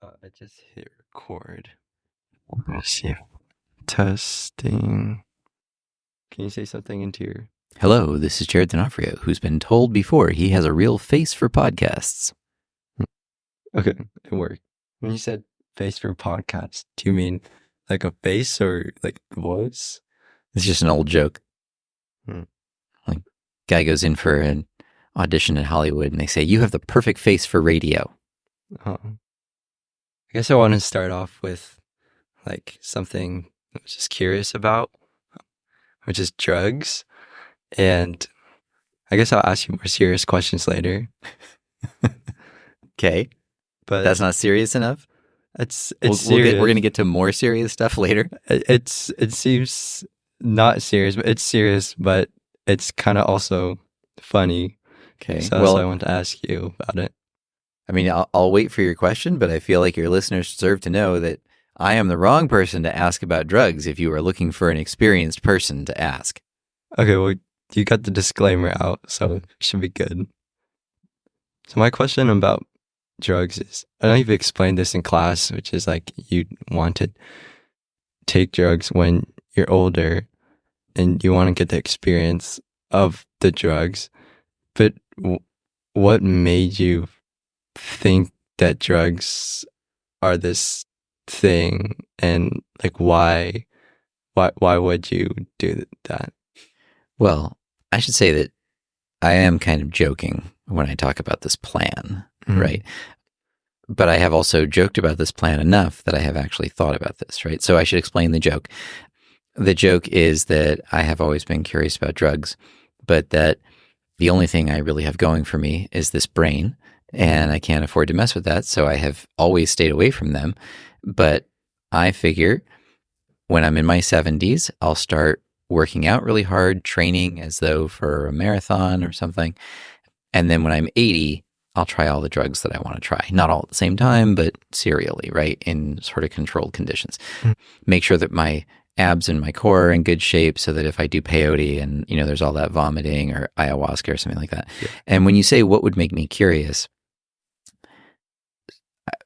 I just hit record. Let's see. Testing. Can you say something into your... Hello, this is Jared D'Onofrio, who's been told before he has a real face for podcasts. Okay, it worked. When you said face for podcast, do you mean like a face or like voice? It's just an old joke. Hmm. Like, guy goes in for an audition in Hollywood and they say, you have the perfect face for radio. I guess I want to start off with like something I was just curious about, which is drugs. And I guess I'll ask you more serious questions later. Okay, But that's not serious enough? it's We're serious. going to get to more serious stuff later. It seems not serious, but it's serious, but it's kind of also funny. Okay, So that's why I want to ask you about it. I mean, I'll wait for your question, but I feel like your listeners deserve to know that I am the wrong person to ask about drugs if you are looking for an experienced person to ask. Okay, well, you got the disclaimer out, so it should be good. So my question about drugs is, I know you've explained this in class, which is like you want to take drugs when you're older and you want to get the experience of the drugs. But what made you think that drugs are this thing, and like why would you do that? Well, I should say that I am kind of joking when I talk about this plan, right? But I have also joked about this plan enough that I have actually thought about this, right? So I should explain the joke. The joke is that I have always been curious about drugs, but that the only thing I really have going for me is this brain, and I can't afford to mess with that, so I have always stayed away from them. But I figure when I'm in my 70s, I'll start working out really hard, training as though for a marathon or something. And then when I'm 80, I'll try all the drugs that I want to try. Not all at the same time, but serially, right? In sort of controlled conditions. Make sure that my abs and my core are in good shape so that if I do peyote and, there's all that vomiting or ayahuasca or something like that. Yeah. And when you say what would make me curious,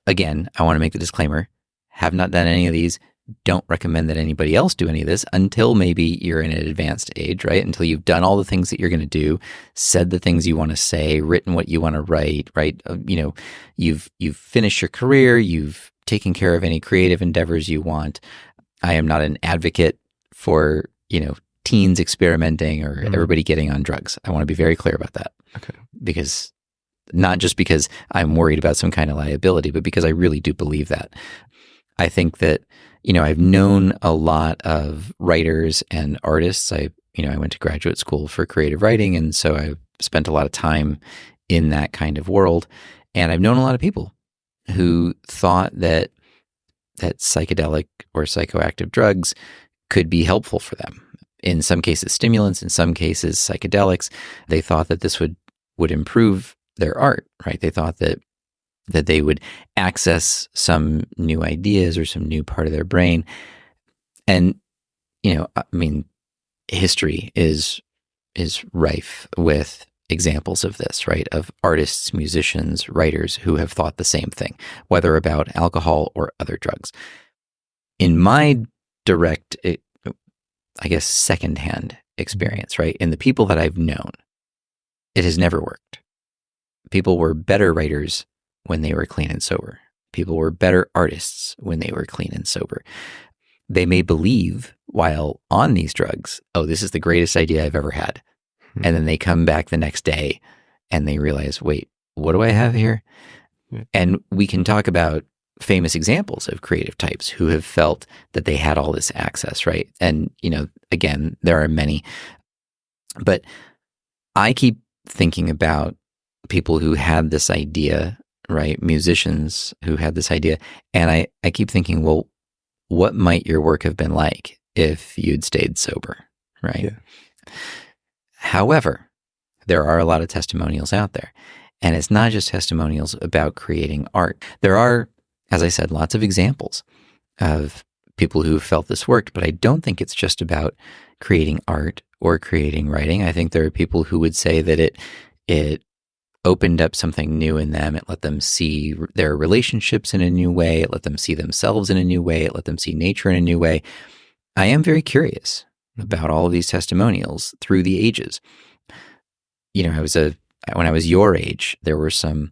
again, I want to make the disclaimer, have not done any of these. Don't recommend that anybody else do any of this until maybe you're in an advanced age, right? Until you've done all the things that you're going to do, said the things you want to say, written what you want to write, right? You've finished your career, you've taken care of any creative endeavors you want. I am not an advocate for, teens experimenting or everybody getting on drugs. I want to be very clear about that. Okay. Because not just because I'm worried about some kind of liability, but because I really do believe that. I think that I've known a lot of writers and artists. I went to graduate school for creative writing, and so I spent a lot of time in that kind of world. And I've known a lot of people who thought that psychedelic or psychoactive drugs could be helpful for them. In some cases, stimulants, in some cases, psychedelics. They thought that this would improve their art, right? They thought that they would access some new ideas or some new part of their brain. And, history is rife with examples of this, right? Of artists, musicians, writers who have thought the same thing, whether about alcohol or other drugs. In my direct, secondhand experience, right? In the people that I've known, it has never worked. People were better writers when they were clean and sober. People were better artists when they were clean and sober. They may believe while on these drugs, oh, this is the greatest idea I've ever had. And then they come back the next day and they realize, wait, what do I have here? And we can talk about famous examples of creative types who have felt that they had all this access, right? And, again, there are many. But I keep thinking about people who had this idea, right? Musicians who had this idea. And I keep thinking, well, what might your work have been like if you'd stayed sober, right? Yeah. However, there are a lot of testimonials out there. And it's not just testimonials about creating art. There are, as I said, lots of examples of people who felt this worked, but I don't think it's just about creating art or creating writing. I think there are people who would say that it opened up something new in them. It let them see their relationships in a new way. It let them see themselves in a new way. It let them see nature in a new way. I am very curious about all of these testimonials through the ages. You know, when I was your age, there were some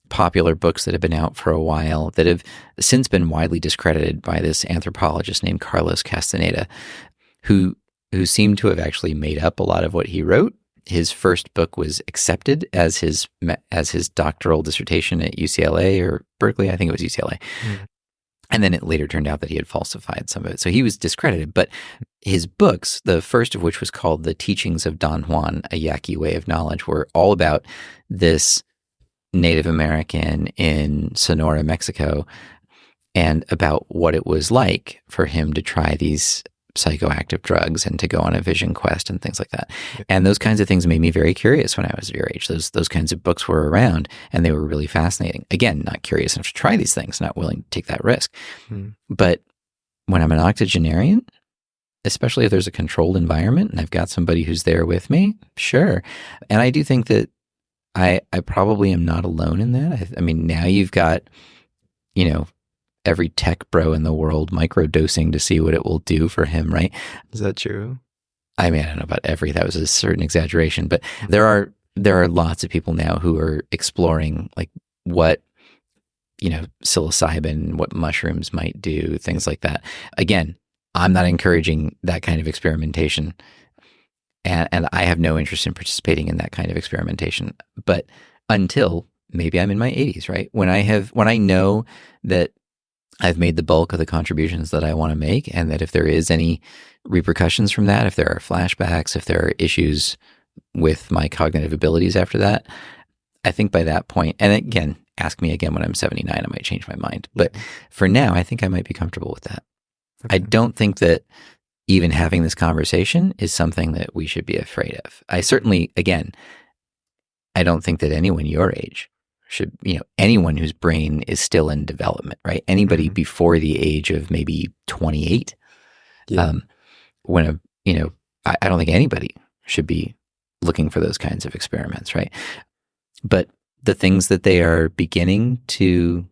popular books that have been out for a while that have since been widely discredited by this anthropologist named Carlos Castaneda, who seemed to have actually made up a lot of what he wrote. His first book was accepted as his doctoral dissertation at UCLA or Berkeley. I think it was UCLA. And then it later turned out that he had falsified some of it. So he was discredited. But his books, the first of which was called The Teachings of Don Juan, A Yaqui Way of Knowledge, were all about this Native American in Sonora, Mexico, and about what it was like for him to try these psychoactive drugs and to go on a vision quest and things like that. And those kinds of things made me very curious when I was your age. Those kinds of books were around and they were really fascinating. Again, not curious enough to try these things, not willing to take that risk. But when I'm an octogenarian, especially if there's a controlled environment and I've got somebody who's there with me, sure. And I do think that I probably am not alone in that. I mean, now you've got, you know, every tech bro in the world microdosing to see what it will do for him, right? Is that true? I mean, I don't know about every, that was a certain exaggeration, but there are lots of people now who are exploring like what, you know, psilocybin, what mushrooms might do, things like that. Again, I'm not encouraging that kind of experimentation. And I have no interest in participating in that kind of experimentation. But until maybe I'm in my 80s, right? When I know that I've made the bulk of the contributions that I want to make, and that if there is any repercussions from that, if there are flashbacks, if there are issues with my cognitive abilities after that, I think by that point, and again, ask me again when I'm 79, I might change my mind. But for now, I think I might be comfortable with that. Okay. I don't think that even having this conversation is something that we should be afraid of. I certainly, again, I don't think that anyone your age should, you know, anyone whose brain is still in development, right? Anybody before the age of maybe 28, I don't think anybody should be looking for those kinds of experiments, right? But the things that they are beginning to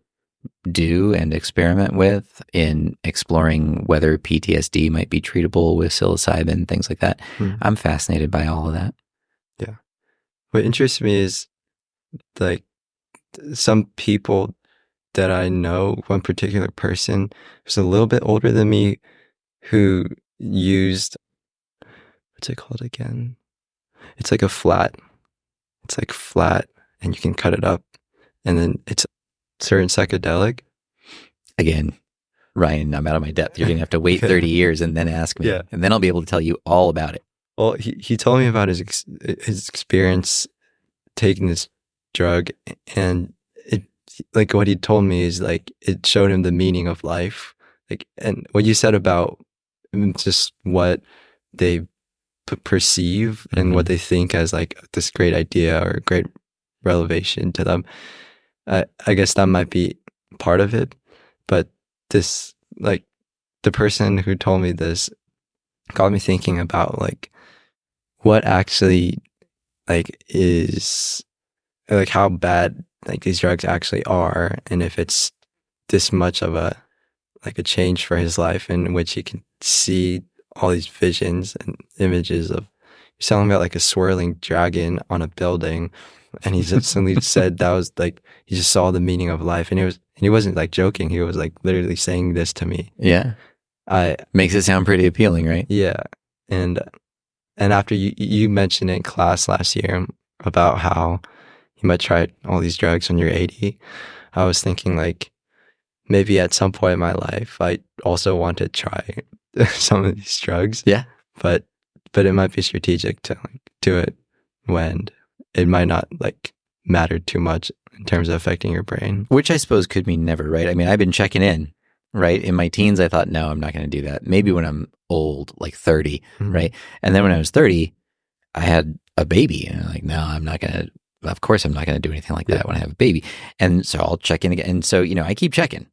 do and experiment with in exploring whether PTSD might be treatable with psilocybin, things like that, I'm fascinated by all of that. Yeah. What interests me is like some people that I know, one particular person who's a little bit older than me who used, what's it called again? It's like flat and you can cut it up and then it's certain psychedelic. Again, Ryan, I'm out of my depth. You're going to have to wait 30 years and then ask me. Yeah. And then I'll be able to tell you all about it. Well, he told me about his experience taking this drug, and it, like what he told me is like it showed him the meaning of life. Like, and what you said about just what they perceive and what they think as like this great idea or great revelation to them. I guess that might be part of it, but this, like, the person who told me this got me thinking about like what actually like is like how bad like these drugs actually are, and if it's this much of a change for his life in which he can see all these visions and images of, he's telling about like a swirling dragon on a building. And he suddenly said that was like, he just saw the meaning of life. And he wasn't like joking. He was like literally saying this to me. Yeah. Makes it sound pretty appealing, right? Yeah. And after you mentioned in class last year about how you might try all these drugs when you're 80, I was thinking like, maybe at some point in my life, I also want to try some of these drugs. Yeah. But it might be strategic to like do it when it might not like matter too much in terms of affecting your brain. Which I suppose could mean never, right? I mean, I've been checking in, right? In my teens, I thought, no, I'm not going to do that. Maybe when I'm old, like 30, right? And then when I was 30, I had a baby. And I'm like, no, I'm not going to, of course, I'm not going to do anything like that when I have a baby. And so I'll check in again. And so, I keep checking.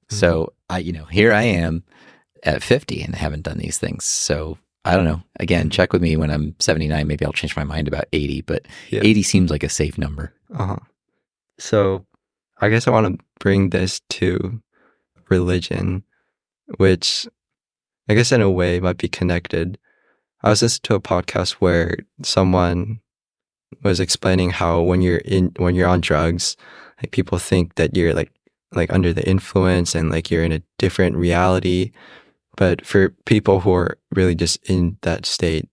So here I am at 50 and haven't done these things. So I don't know. Again, check with me when I'm 79. Maybe I'll change my mind about 80, but Yeah. 80 seems like a safe number. So I guess I want to bring this to religion, which I guess in a way might be connected. I was listening to a podcast where someone was explaining how when you're on drugs, like people think that you're like under the influence and like you're in a different reality. But for people who are really just in that state,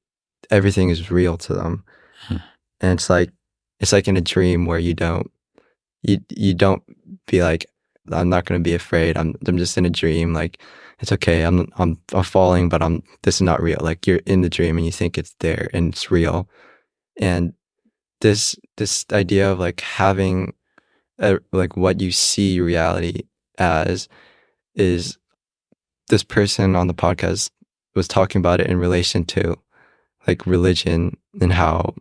everything is real to them. And it's like in a dream where you don't be like, I'm not going to be afraid. I'm just in a dream. Like, it's okay. I'm falling, but this is not real. Like, you're in the dream and you think it's there and it's real. And this idea of like having like what you see reality as is, this person on the podcast was talking about it in relation to like religion and how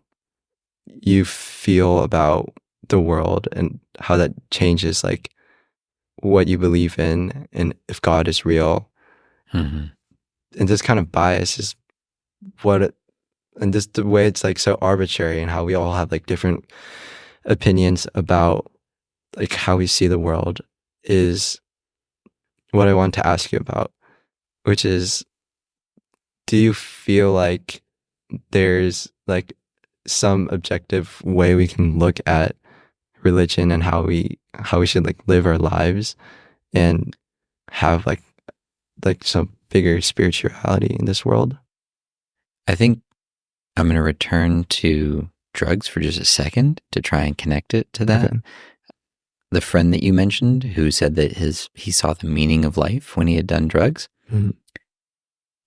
you feel about the world and how that changes like what you believe in and if God is real. And this kind of bias is and just the way it's like so arbitrary and how we all have like different opinions about like how we see the world is what I want to ask you about, which is, do you feel like there's like some objective way we can look at religion and how we should like live our lives and have like some bigger spirituality in this world? I think I'm going to return to drugs for just a second to try and connect it to that. Okay. The friend that you mentioned who said that he saw the meaning of life when he had done drugs.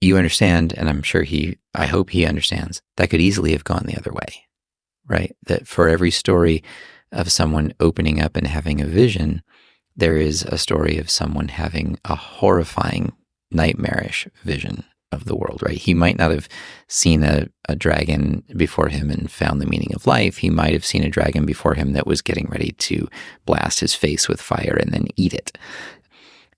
You understand, and I'm sure I hope he understands, that could easily have gone the other way, right? That for every story of someone opening up and having a vision, there is a story of someone having a horrifying, nightmarish vision of the world, right? He might not have seen a dragon before him and found the meaning of life. He might have seen a dragon before him that was getting ready to blast his face with fire and then eat it.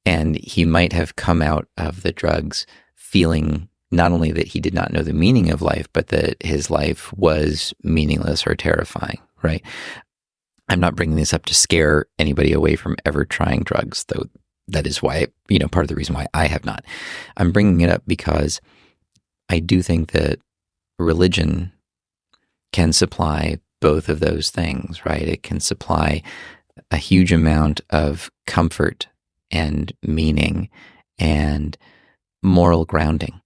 And he might have come out of the drugs feeling not only that he did not know the meaning of life, but that his life was meaningless or terrifying, right? I'm not bringing this up to scare anybody away from ever trying drugs, though that is why, part of the reason why I have not. I'm bringing it up because I do think that religion can supply both of those things, right? It can supply a huge amount of comfort and meaning and moral grounding.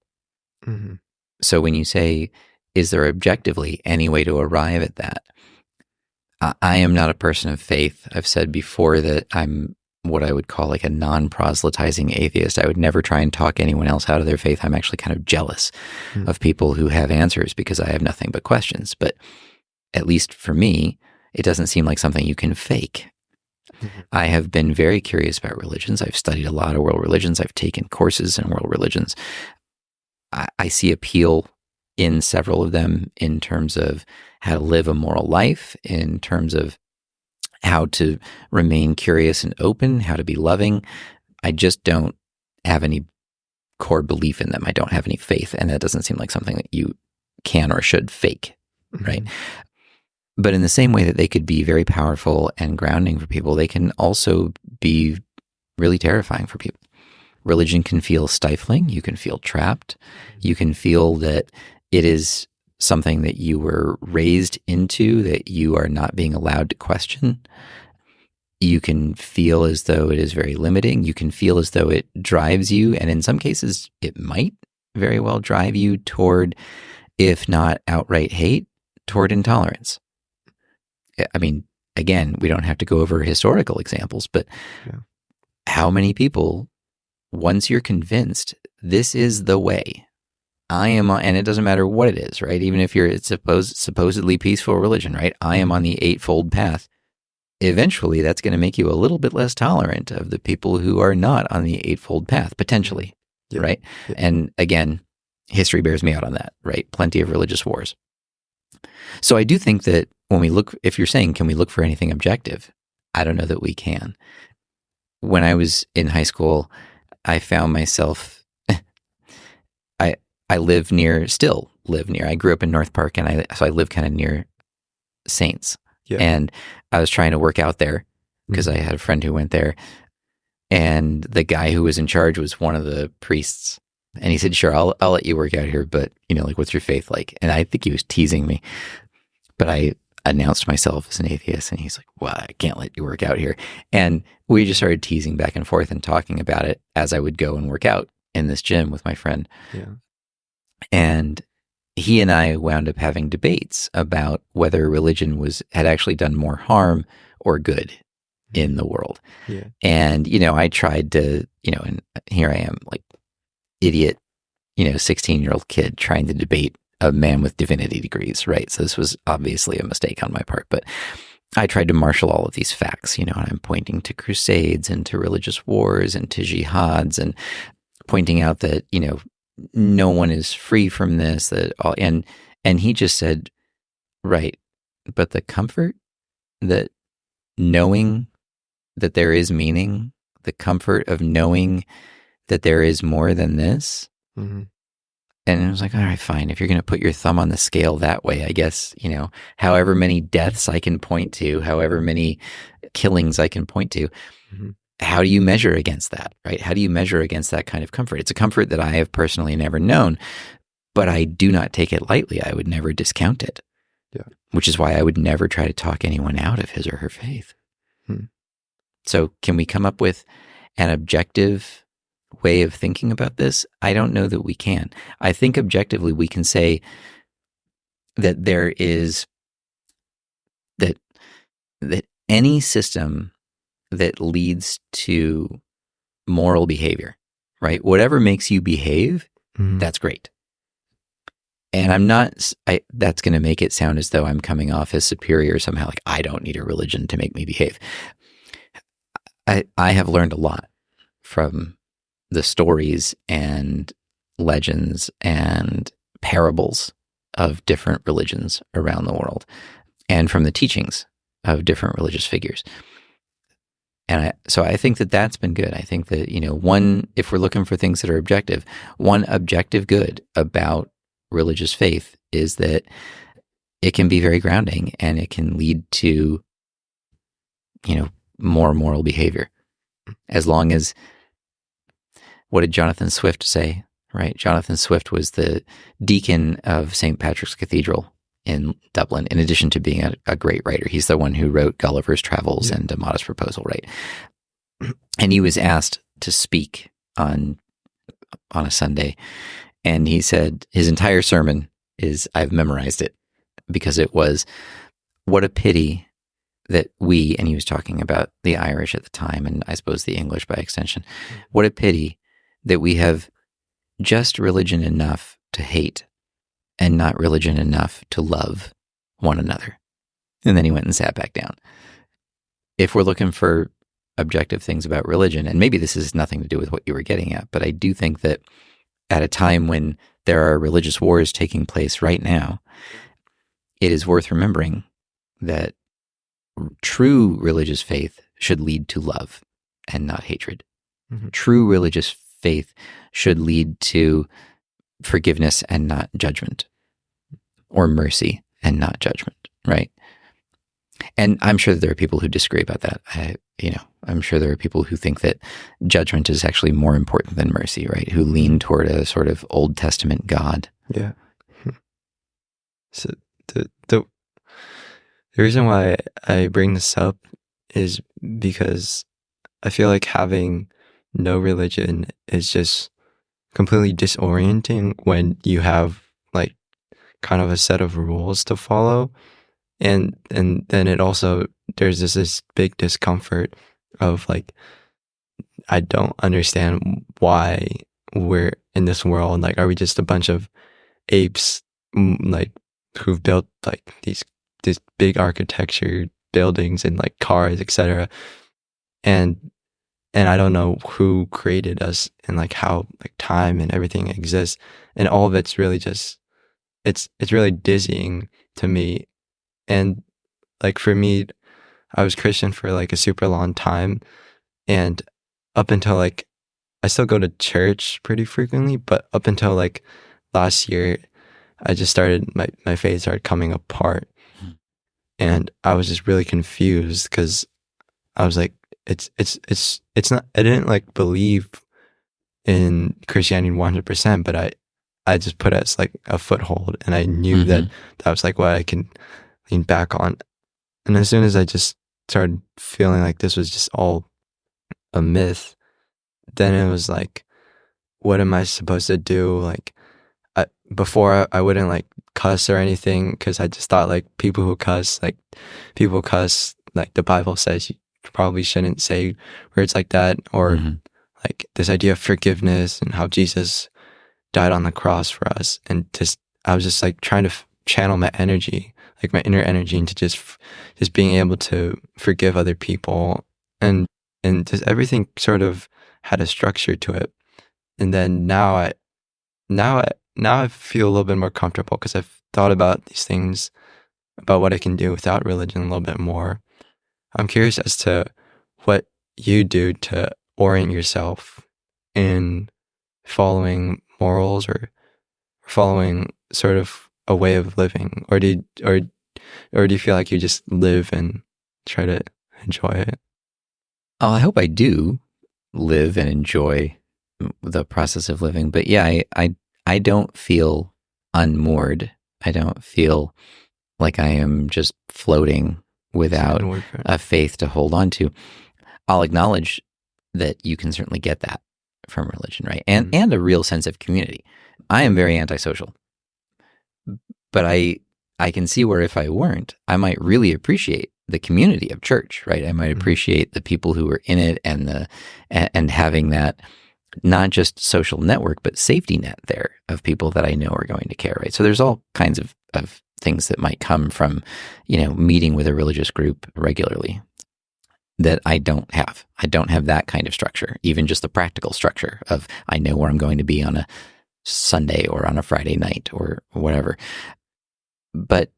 So when you say, is there objectively any way to arrive at that? I am not a person of faith. I've said before that I'm what I would call like a non-proselytizing atheist. I would never try and talk anyone else out of their faith. I'm actually kind of jealous of people who have answers because I have nothing but questions. But at least for me, it doesn't seem like something you can fake. I have been very curious about religions. I've studied a lot of world religions. I've taken courses in world religions. I see appeal in several of them in terms of how to live a moral life, in terms of how to remain curious and open, how to be loving. I just don't have any core belief in them. I don't have any faith, and that doesn't seem like something that you can or should fake, right? But in the same way that they could be very powerful and grounding for people, they can also be really terrifying for people. Religion can feel stifling. You can feel trapped. You can feel that it is something that you were raised into, that you are not being allowed to question. You can feel as though it is very limiting. You can feel as though it drives you, and in some cases, it might very well drive you toward, if not outright hate, toward intolerance. I mean, again, we don't have to go over historical examples, but how many people, once you're convinced this is the way, I am on, and it doesn't matter what it is, right? Even if it's supposedly peaceful religion, right? I am on the eightfold path. Eventually, that's going to make you a little bit less tolerant of the people who are not on the eightfold path, potentially, right? And again, history bears me out on that, right? Plenty of religious wars. So I do think that when we look, if you're saying, can we look for anything objective? I don't know that we can. When I was in high school, I found myself, I still live near. I grew up in North Park, and so I live kind of near Saints. Yeah. And I was trying to work out there because I had a friend who went there, and the guy who was in charge was one of the priests. And he said, "Sure, I'll let you work out here, but like, what's your faith like?" And I think he was teasing me, but I announced myself as an atheist, and he's like, "Well, I can't let you work out here." And we just started teasing back and forth and talking about it as I would go and work out in this gym with my friend. Yeah. And he and I wound up having debates about whether religion had actually done more harm or good in the world. Yeah. And, I tried to, and here I am, like, idiot, 16-year-old kid trying to debate a man with divinity degrees, right? So this was obviously a mistake on my part, but I tried to marshal all of these facts, and I'm pointing to crusades and to religious wars and to jihads and pointing out that, no one is free from this, and he just said, right, but the comfort that knowing that there is meaning, the comfort of knowing that there is more than this. Mm-hmm. And I was like, all right, fine. If you're going to put your thumb on the scale that way, I guess, however many deaths I can point to, however many killings I can point to, how do you measure against that, right? How do you measure against that kind of comfort? It's a comfort that I have personally never known, but I do not take it lightly. I would never discount it. Yeah. Which is why I would never try to talk anyone out of his or her faith. So can we come up with an objective way of thinking about this? I don't know that we can. I think objectively we can say that there is that any system that leads to moral behavior, right? Whatever makes you behave, that's great. And that's going to make it sound as though I'm coming off as superior somehow, like I don't need a religion to make me behave. I have learned a lot from the stories and legends and parables of different religions around the world, and from the teachings of different religious figures. And so I think that that's been good. I think that, if we're looking for things that are objective, one objective good about religious faith is that it can be very grounding, and it can lead to, more moral behavior. As long as, what did Jonathan Swift say, right? Jonathan Swift was the deacon of St. Patrick's Cathedral in Dublin, in addition to being a great writer. He's the one who wrote Gulliver's Travels and A Modest Proposal, right? And he was asked to speak on a Sunday, and he said his entire sermon I've memorized it, because it was, what a pity that and he was talking about the Irish at the time, and I suppose the English by extension, what a pity that we have just religion enough to hate and not religion enough to love one another. And then he went and sat back down. If we're looking for objective things about religion, and maybe this has nothing to do with what you were getting at, but I do think that at a time when there are religious wars taking place right now, it is worth remembering that true religious faith should lead to love and not hatred. True religious faith should lead to forgiveness and not judgment, or mercy and not judgment, right? And I'm sure that there are people who disagree about that. I'm sure there are people who think that judgment is actually more important than mercy, right? Who lean toward a sort of Old Testament God. Yeah. So the reason why I bring this up is because I feel like having no religion is just completely disorienting when you have like kind of a set of rules to follow, and then it also, there's this big discomfort of like, I don't understand why we're in this world. Like, are we just a bunch of apes like who've built like these big architecture buildings and like cars, etc. And I don't know who created us and like how like time and everything exists, and all of it's really just it's really dizzying to me. And like for me, I was Christian for like a super long time, and up until like, I still go to church pretty frequently, but up until like last year, I just started, my faith started coming apart. And I was just really confused because I was like, it's not, I didn't like believe in Christianity 100%, but I just put it as like a foothold, and I knew that was like what I can lean back on. And as soon as I just started feeling like this was just all a myth, then it was like, what am I supposed to do? Like, before I wouldn't like cuss or anything, because I just thought like people cuss, like the Bible says you probably shouldn't say words like that, or like this idea of forgiveness and how Jesus died on the cross for us. And just, I was just like trying to channel my energy, like my inner energy, into just being able to forgive other people, and just everything sort of had a structure to it. And then now I feel a little bit more comfortable because I've thought about these things, about what I can do without religion a little bit more. I'm curious as to what you do to orient yourself in following morals, or following sort of a way of living, or do you feel like you just live and try to enjoy it? Oh, I hope I do live and enjoy the process of living. But yeah, I don't feel unmoored. I don't feel like I am just floating without a faith to hold on to. I'll acknowledge that you can certainly get that from religion, right? And a real sense of community. I am very antisocial, but I can see where if I weren't, I might really appreciate the community of church, right? I might appreciate the people who are in it, and having that not just social network, but safety net there of people that I know are going to care, right? So there's all kinds of things that might come from, meeting with a religious group regularly that I don't have. I don't have that kind of structure, even just the practical structure of I know where I'm going to be on a Sunday or on a Friday night or whatever. But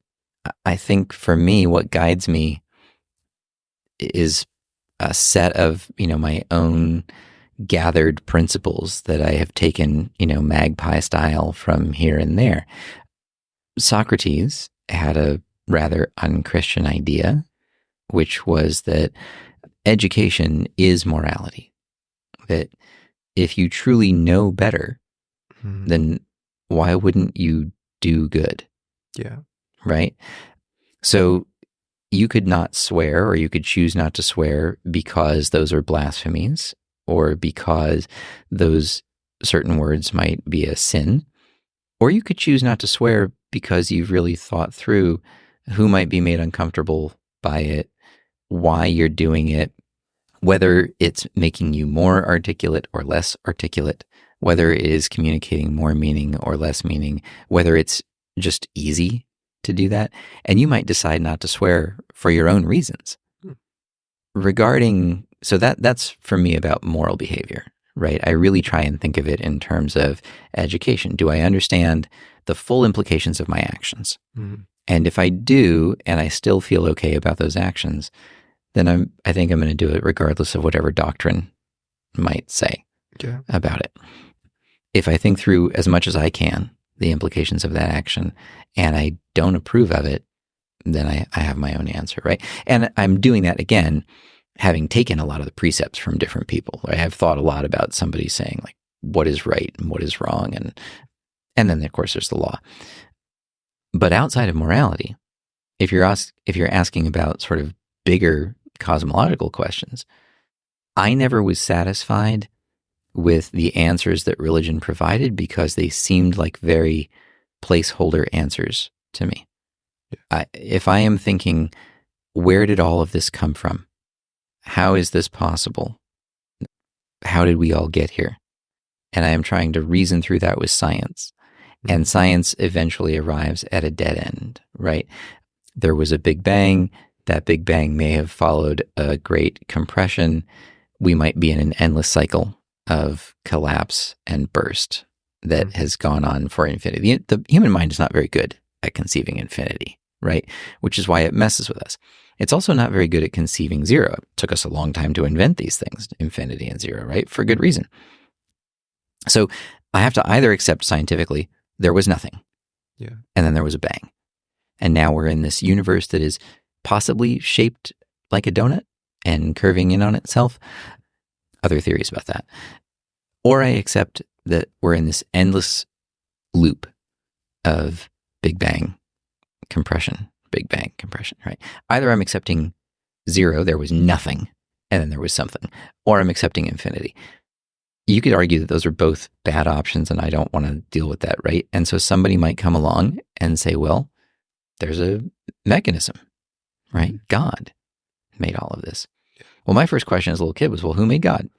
I think for me, what guides me is a set of, my own gathered principles that I have taken, magpie style from here and there. Socrates had a rather unchristian idea, which was that education is morality. That if you truly know better, then why wouldn't you do good? Yeah. Right? So you could not swear, or you could choose not to swear because those are blasphemies, or because those certain words might be a sin. Or you could choose not to swear because you've really thought through who might be made uncomfortable by it, why you're doing it, whether it's making you more articulate or less articulate, whether it is communicating more meaning or less meaning, whether it's just easy to do that. And you might decide not to swear for your own reasons. So that's for me about moral behavior, right? I really try and think of it in terms of education. Do I understand the full implications of my actions? And if I do, and I still feel okay about those actions, then I think I'm going to do it regardless of whatever doctrine might say about it. If I think through as much as I can the implications of that action, and I don't approve of it, then I have my own answer, right? And I'm doing that again, having taken a lot of the precepts from different people. I have thought a lot about somebody saying like what is right and what is wrong, and then of course there's the law. But outside of morality, if you're asking about sort of bigger cosmological questions, I never was satisfied with the answers that religion provided because they seemed like very placeholder answers to me. If I am thinking, where did all of this come from? How is this possible? How did we all get here? And I am trying to reason through that with science. And science eventually arrives at a dead end, right? There was a Big Bang. That Big Bang may have followed a great compression. We might be in an endless cycle of collapse and burst that has gone on for infinity. The human mind is not very good at conceiving infinity, right? Which is why it messes with us. It's also not very good at conceiving zero. It took us a long time to invent these things, infinity and zero, right? For good reason. So I have to either accept scientifically there was nothing. Yeah. And then there was a bang. And now we're in this universe that is possibly shaped like a donut and curving in on itself. Other theories about that. Or I accept that we're in this endless loop of Big Bang compression, Big Bang compression, right? Either I'm accepting zero, there was nothing, and then there was something, or I'm accepting infinity. You could argue that those are both bad options, and I don't want to deal with that, right? And so somebody might come along and say, well, there's a mechanism, right? God made all of this. Well, my first question as a little kid was, well, who made God?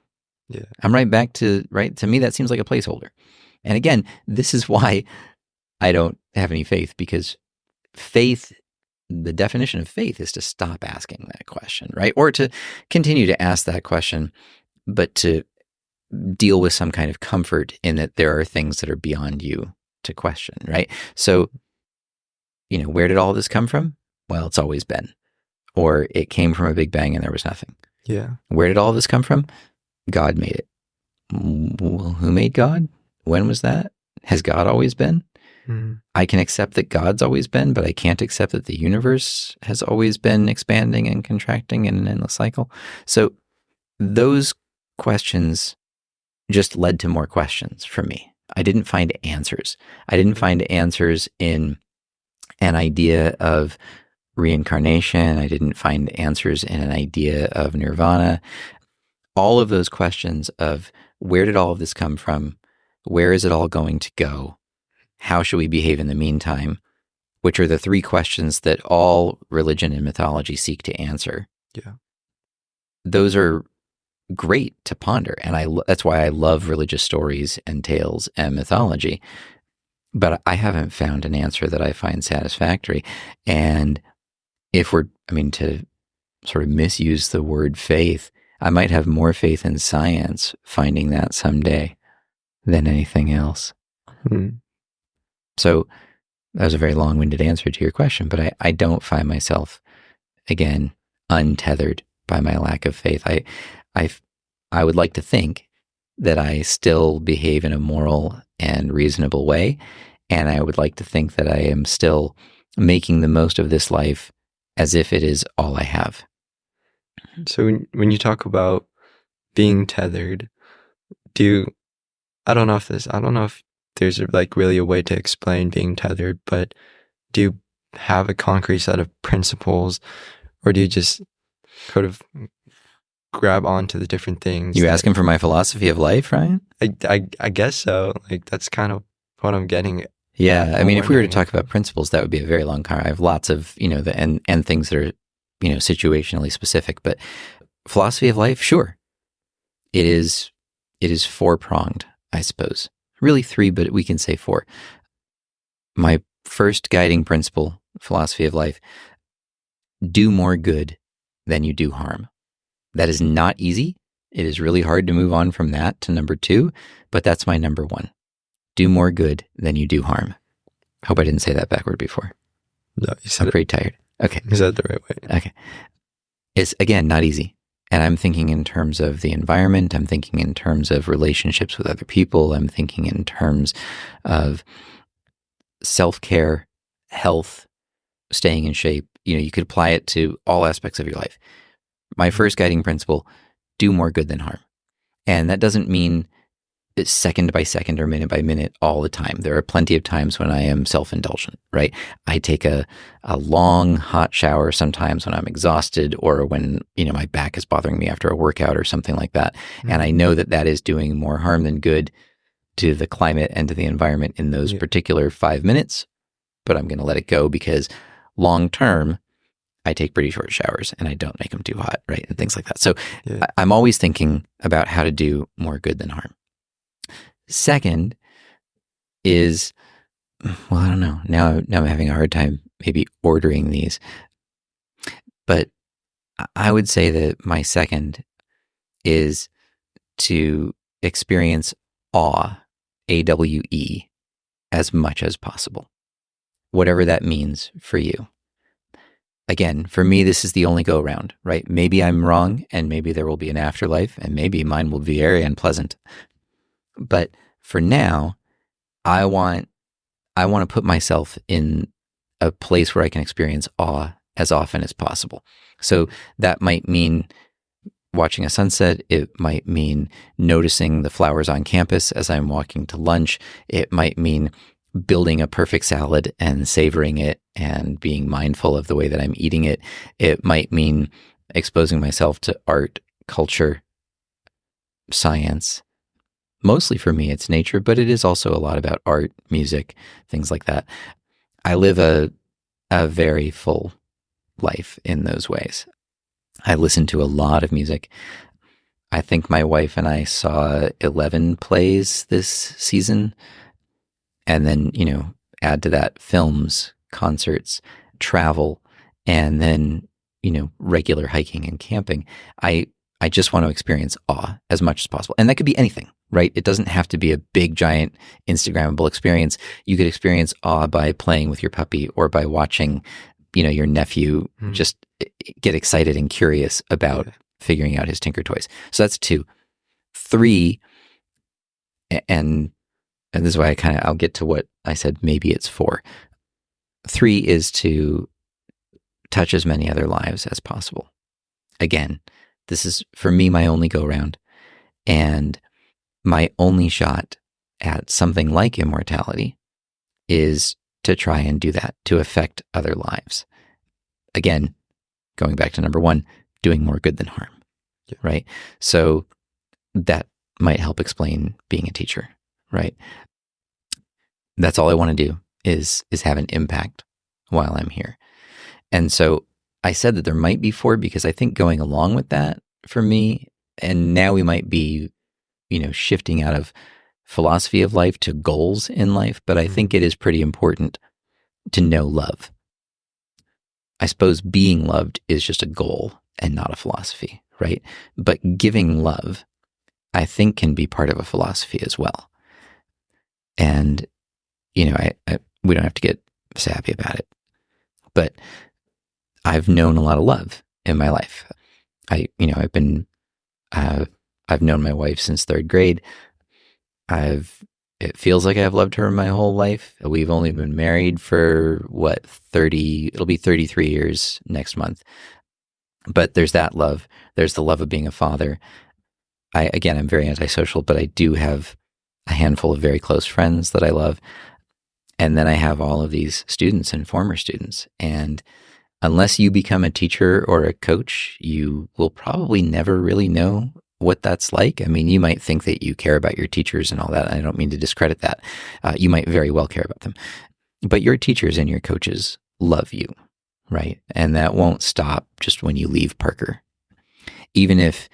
Yeah. I'm right back to, right? To me, that seems like a placeholder. And again, this is why I don't have any faith, because faith, the definition of faith is to stop asking that question, right? Or to continue to ask that question, but to deal with some kind of comfort in that there are things that are beyond you to question, right? So, where did all this come from? Well, it's always been. Or it came from a big bang and there was nothing. Yeah. Where did all this come from? God made it. Well, who made God? When was that? Has God always been? Mm-hmm. I can accept that God's always been, but I can't accept that the universe has always been expanding and contracting in an endless cycle. So those questions just led to more questions for me. I didn't find answers. I didn't find answers in an idea of reincarnation. I didn't find answers in an idea of nirvana. All of those questions of where did all of this come from? Where is it all going to go? How should we behave in the meantime? Which are the three questions that all religion and mythology seek to answer. Yeah. Those are great to ponder. And that's why I love religious stories and tales and mythology. But I haven't found an answer that I find satisfactory. And if to sort of misuse the word faith, I might have more faith in science finding that someday than anything else. Mm-hmm. So that was a very long-winded answer to your question, but I don't find myself, again, untethered by my lack of faith. I would like to think that I still behave in a moral and reasonable way, and I would like to think that I am still making the most of this life as if it is all I have. So when you talk about being tethered, I don't know if there's really a way to explain being tethered, but do you have a concrete set of principles, or do you just sort of grab onto the different things? You asking for my philosophy of life, Ryan? I guess so. That's kind of what I'm getting at. Yeah, I mean, if we were to talk about principles, that would be a very long car. I have lots of, and things that are, situationally specific, but philosophy of life, sure. It is four-pronged, I suppose. Really three, but we can say four. My first guiding principle, philosophy of life, do more good than you do harm. That is not easy. It is really hard to move on from that to number two, but that's my number one. Do more good than you do harm. Hope I didn't say that backward before. No, you said I'm pretty tired. Okay. You said it the right way. Okay. It's, again, not easy. And I'm thinking in terms of the environment. I'm thinking in terms of relationships with other people. I'm thinking in terms of self-care, health, staying in shape. You could apply it to all aspects of your life. My first guiding principle, do more good than harm. And that doesn't mean it's second by second or minute by minute all the time. There are plenty of times when I am self-indulgent, right? I take a long hot shower sometimes when I'm exhausted, or when, my back is bothering me after a workout or something like that. Mm-hmm. And I know that is doing more harm than good to the climate and to the environment in those particular 5 minutes, but I'm going to let it go, because long term, I take pretty short showers and I don't make them too hot, right? And things like that. So I'm always thinking about how to do more good than harm. Second is, well, I don't know. Now I'm having a hard time maybe ordering these. But I would say that my second is to experience awe, AWE, as much as possible. Whatever that means for you. Again, for me, this is the only go round, right? Maybe I'm wrong, and maybe there will be an afterlife, and maybe mine will be very unpleasant. But for now, I want I want to put myself in a place where I can experience awe as often as possible. So that might mean watching a sunset. It might mean noticing the flowers on campus as I'm walking to lunch. It might mean building a perfect salad and savoring it and being mindful of the way that I'm eating it. It might mean exposing myself to art, culture, science. Mostly for me, it's nature, but it is also a lot about art, music, things like that. I live a very full life in those ways. I listen to a lot of music. I think my wife and I saw 11 plays this season. And then, add to that films, concerts, travel, and then, regular hiking and camping. I just want to experience awe as much as possible. And that could be anything, right? It doesn't have to be a big, giant, Instagrammable experience. You could experience awe by playing with your puppy or by watching, your nephew just get excited and curious about figuring out his Tinker Toys. So that's 2. 3, and this is why I'll get to what I said, maybe it's 4. 3 is to touch as many other lives as possible. Again, this is, for me, my only go-round and my only shot at something like immortality is to try and do that, to affect other lives. Again, going back to number 1, doing more good than harm, right? So that might help explain being a teacher, right? That's all I want to do is have an impact while I'm here. And so I said that there might be 4 because I think going along with that for me, and now we might be, shifting out of philosophy of life to goals in life, but I think it is pretty important to know love. I suppose being loved is just a goal and not a philosophy, right? But giving love, I think, can be part of a philosophy as well. And, we don't have to get sappy about it, but I've known a lot of love in my life. I've known my wife since 3rd grade. It feels like I've loved her my whole life. We've only been married for it'll be 33 years next month. But there's that love. There's the love of being a father. I'm very antisocial, but I do have a handful of very close friends that I love. And then I have all of these students and former students. And unless you become a teacher or a coach, you will probably never really know what that's like. I mean, you might think that you care about your teachers and all that. I don't mean to discredit that. You might very well care about them. But your teachers and your coaches love you, right? And that won't stop just when you leave Parker. Even if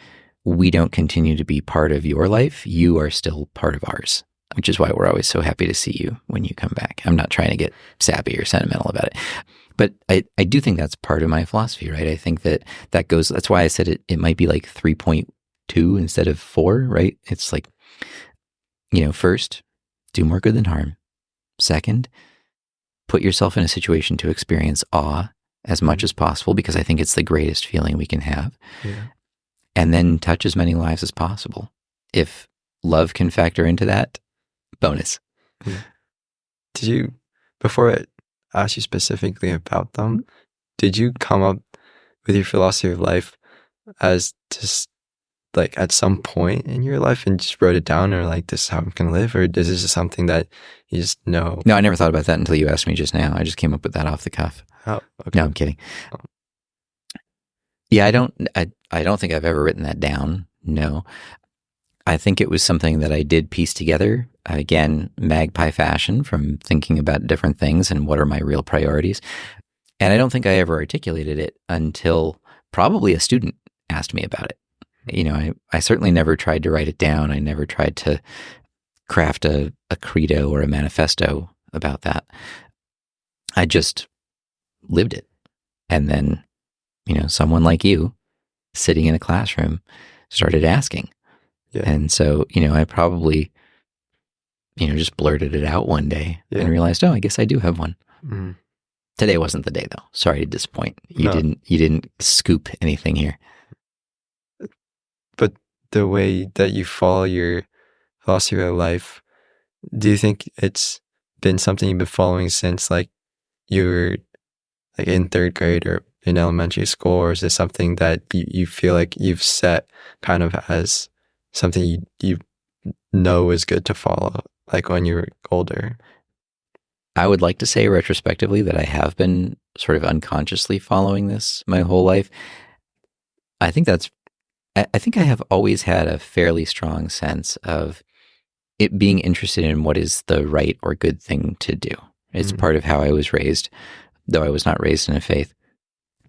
we don't continue to be part of your life, you are still part of ours, which is why we're always so happy to see you when you come back. I'm not trying to get sappy or sentimental about it. But I do think that's part of my philosophy, right? I think that goes, that's why I said it might be like 3.2 instead of 4, right? It's like, first, do more good than harm. Second, put yourself in a situation to experience awe as much as possible, because I think it's the greatest feeling we can have. Yeah. And then touch as many lives as possible. If love can factor into that, bonus. Yeah. Did you, before I asked you specifically about them, did you come up with your philosophy of life as just like at some point in your life and just wrote it down, or like, this is how I'm going to live? Or is this just something that you just know? No, I never thought about that until you asked me just now. I just came up with that off the cuff. Oh, okay. No, I'm kidding. Oh. Yeah, I don't think I've ever written that down. No. I think it was something that I did piece together, again, magpie fashion, from thinking about different things and what are my real priorities. And I don't think I ever articulated it until probably a student asked me about it. I certainly never tried to write it down. I never tried to craft a credo or a manifesto about that. I just lived it. And then, someone like you sitting in a classroom started asking. Yeah. And so, I probably, just blurted it out one day and realized, oh, I guess I do have one. Mm. Today wasn't the day, though. Sorry to disappoint. You didn't scoop anything here. But the way that you follow your philosophy of life, do you think it's been something you've been following since like you were like in third grade or in elementary school, or is it something that you feel like you've set kind of as something you know is good to follow, like when you were older? I would like to say retrospectively that I have been sort of unconsciously following this my whole life. I think I have always had a fairly strong sense of it being interested in what is the right or good thing to do. It's part of how I was raised, though I was not raised in a faith.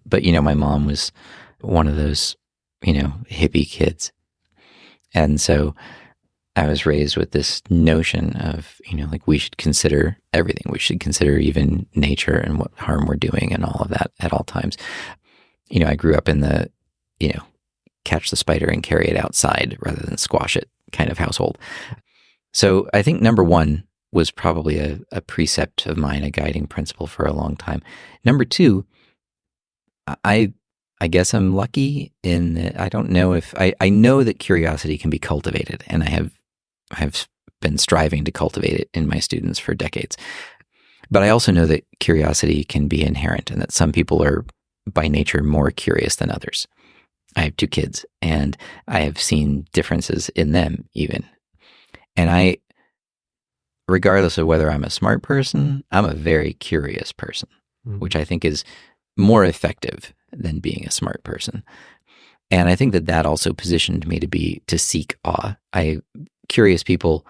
But, my mom was one of those, hippie kids. And so I was raised with this notion of, like we should consider everything. We should consider even nature and what harm we're doing and all of that at all times. I grew up in the, catch the spider and carry it outside rather than squash it kind of household. So I think number one was probably a precept of mine, a guiding principle for a long time. Number two, I guess I'm lucky in that I don't know if I know that curiosity can be cultivated, and I have been striving to cultivate it in my students for decades. But I also know that curiosity can be inherent, and that some people are by nature more curious than others. I have 2 kids, and I have seen differences in them even. And regardless of whether I'm a smart person, I'm a very curious person, which I think is more effective than being a smart person. And I think that also positioned me to seek awe. Curious people,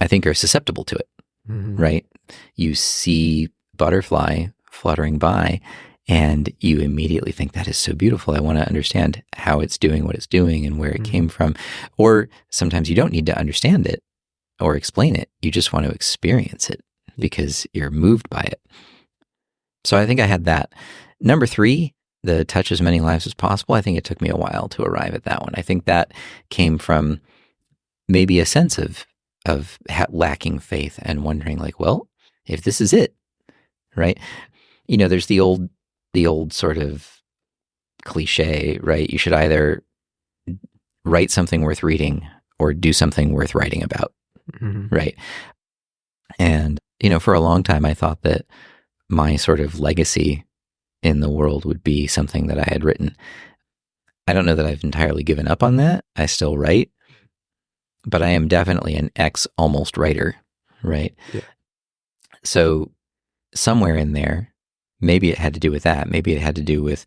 I think, are susceptible to it, right? You see butterfly fluttering by, and you immediately think, that is so beautiful. I want to understand how it's doing what it's doing and where it came from. Or sometimes you don't need to understand it or explain it. You just want to experience it because you're moved by it. So I think I had that. Number 3, the touch as many lives as possible. I think it took me a while to arrive at that one. I think that came from maybe a sense of lacking faith and wondering like, well, if this is it, right? There's the old sort of cliche, right? You should either write something worth reading or do something worth writing about, right? And, for a long time, I thought that my sort of legacy in the world would be something that I had written. I don't know that I've entirely given up on that. I still write, but I am definitely an ex-almost writer, right? Yeah. So somewhere in there, maybe it had to do with that. Maybe it had to do with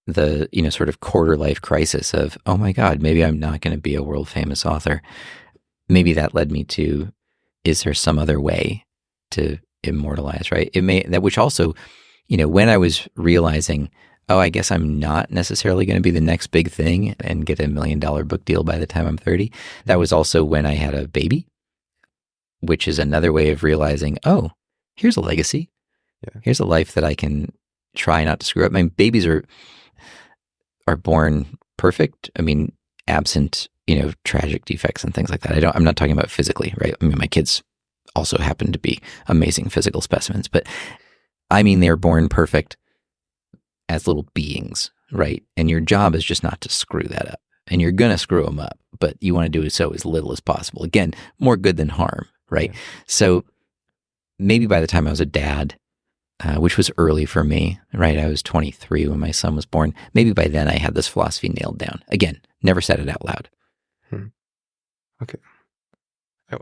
the, sort of quarter life crisis of, oh my God, maybe I'm not going to be a world famous author. Maybe that led me to, is there some other way to immortalize, right? Which also, when I was realizing, oh, I guess I'm not necessarily going to be the next big thing and get $1 million book deal by the time I'm 30. That was also when I had a baby, which is another way of realizing, oh, here's a legacy. Yeah. Here's a life that I can try not to screw up. I mean, babies are born perfect. I mean, absent, tragic defects and things like that. I'm not talking about physically, right? I mean, my kids also happen to be amazing physical specimens, but I mean, they're born perfect as little beings, right? And your job is just not to screw that up. And you're going to screw them up, but you want to do so as little as possible. Again, more good than harm, right? Yeah. So maybe by the time I was a dad, which was early for me, right? I was 23 when my son was born. Maybe by then I had this philosophy nailed down. Again, never said it out loud. Okay.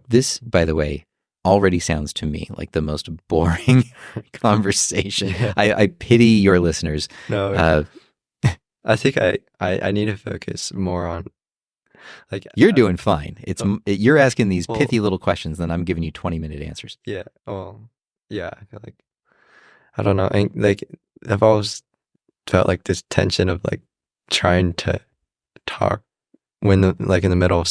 This, by the way, already sounds to me like the most boring conversation. Yeah. I pity your listeners. No, I think I need to focus more on, like, you're doing fine. You're asking these pithy little questions, then I'm giving you 20-minute answers. Yeah. Well, yeah. I feel like, I don't know. Like, I've always felt like this tension of like trying to talk when like in the middle of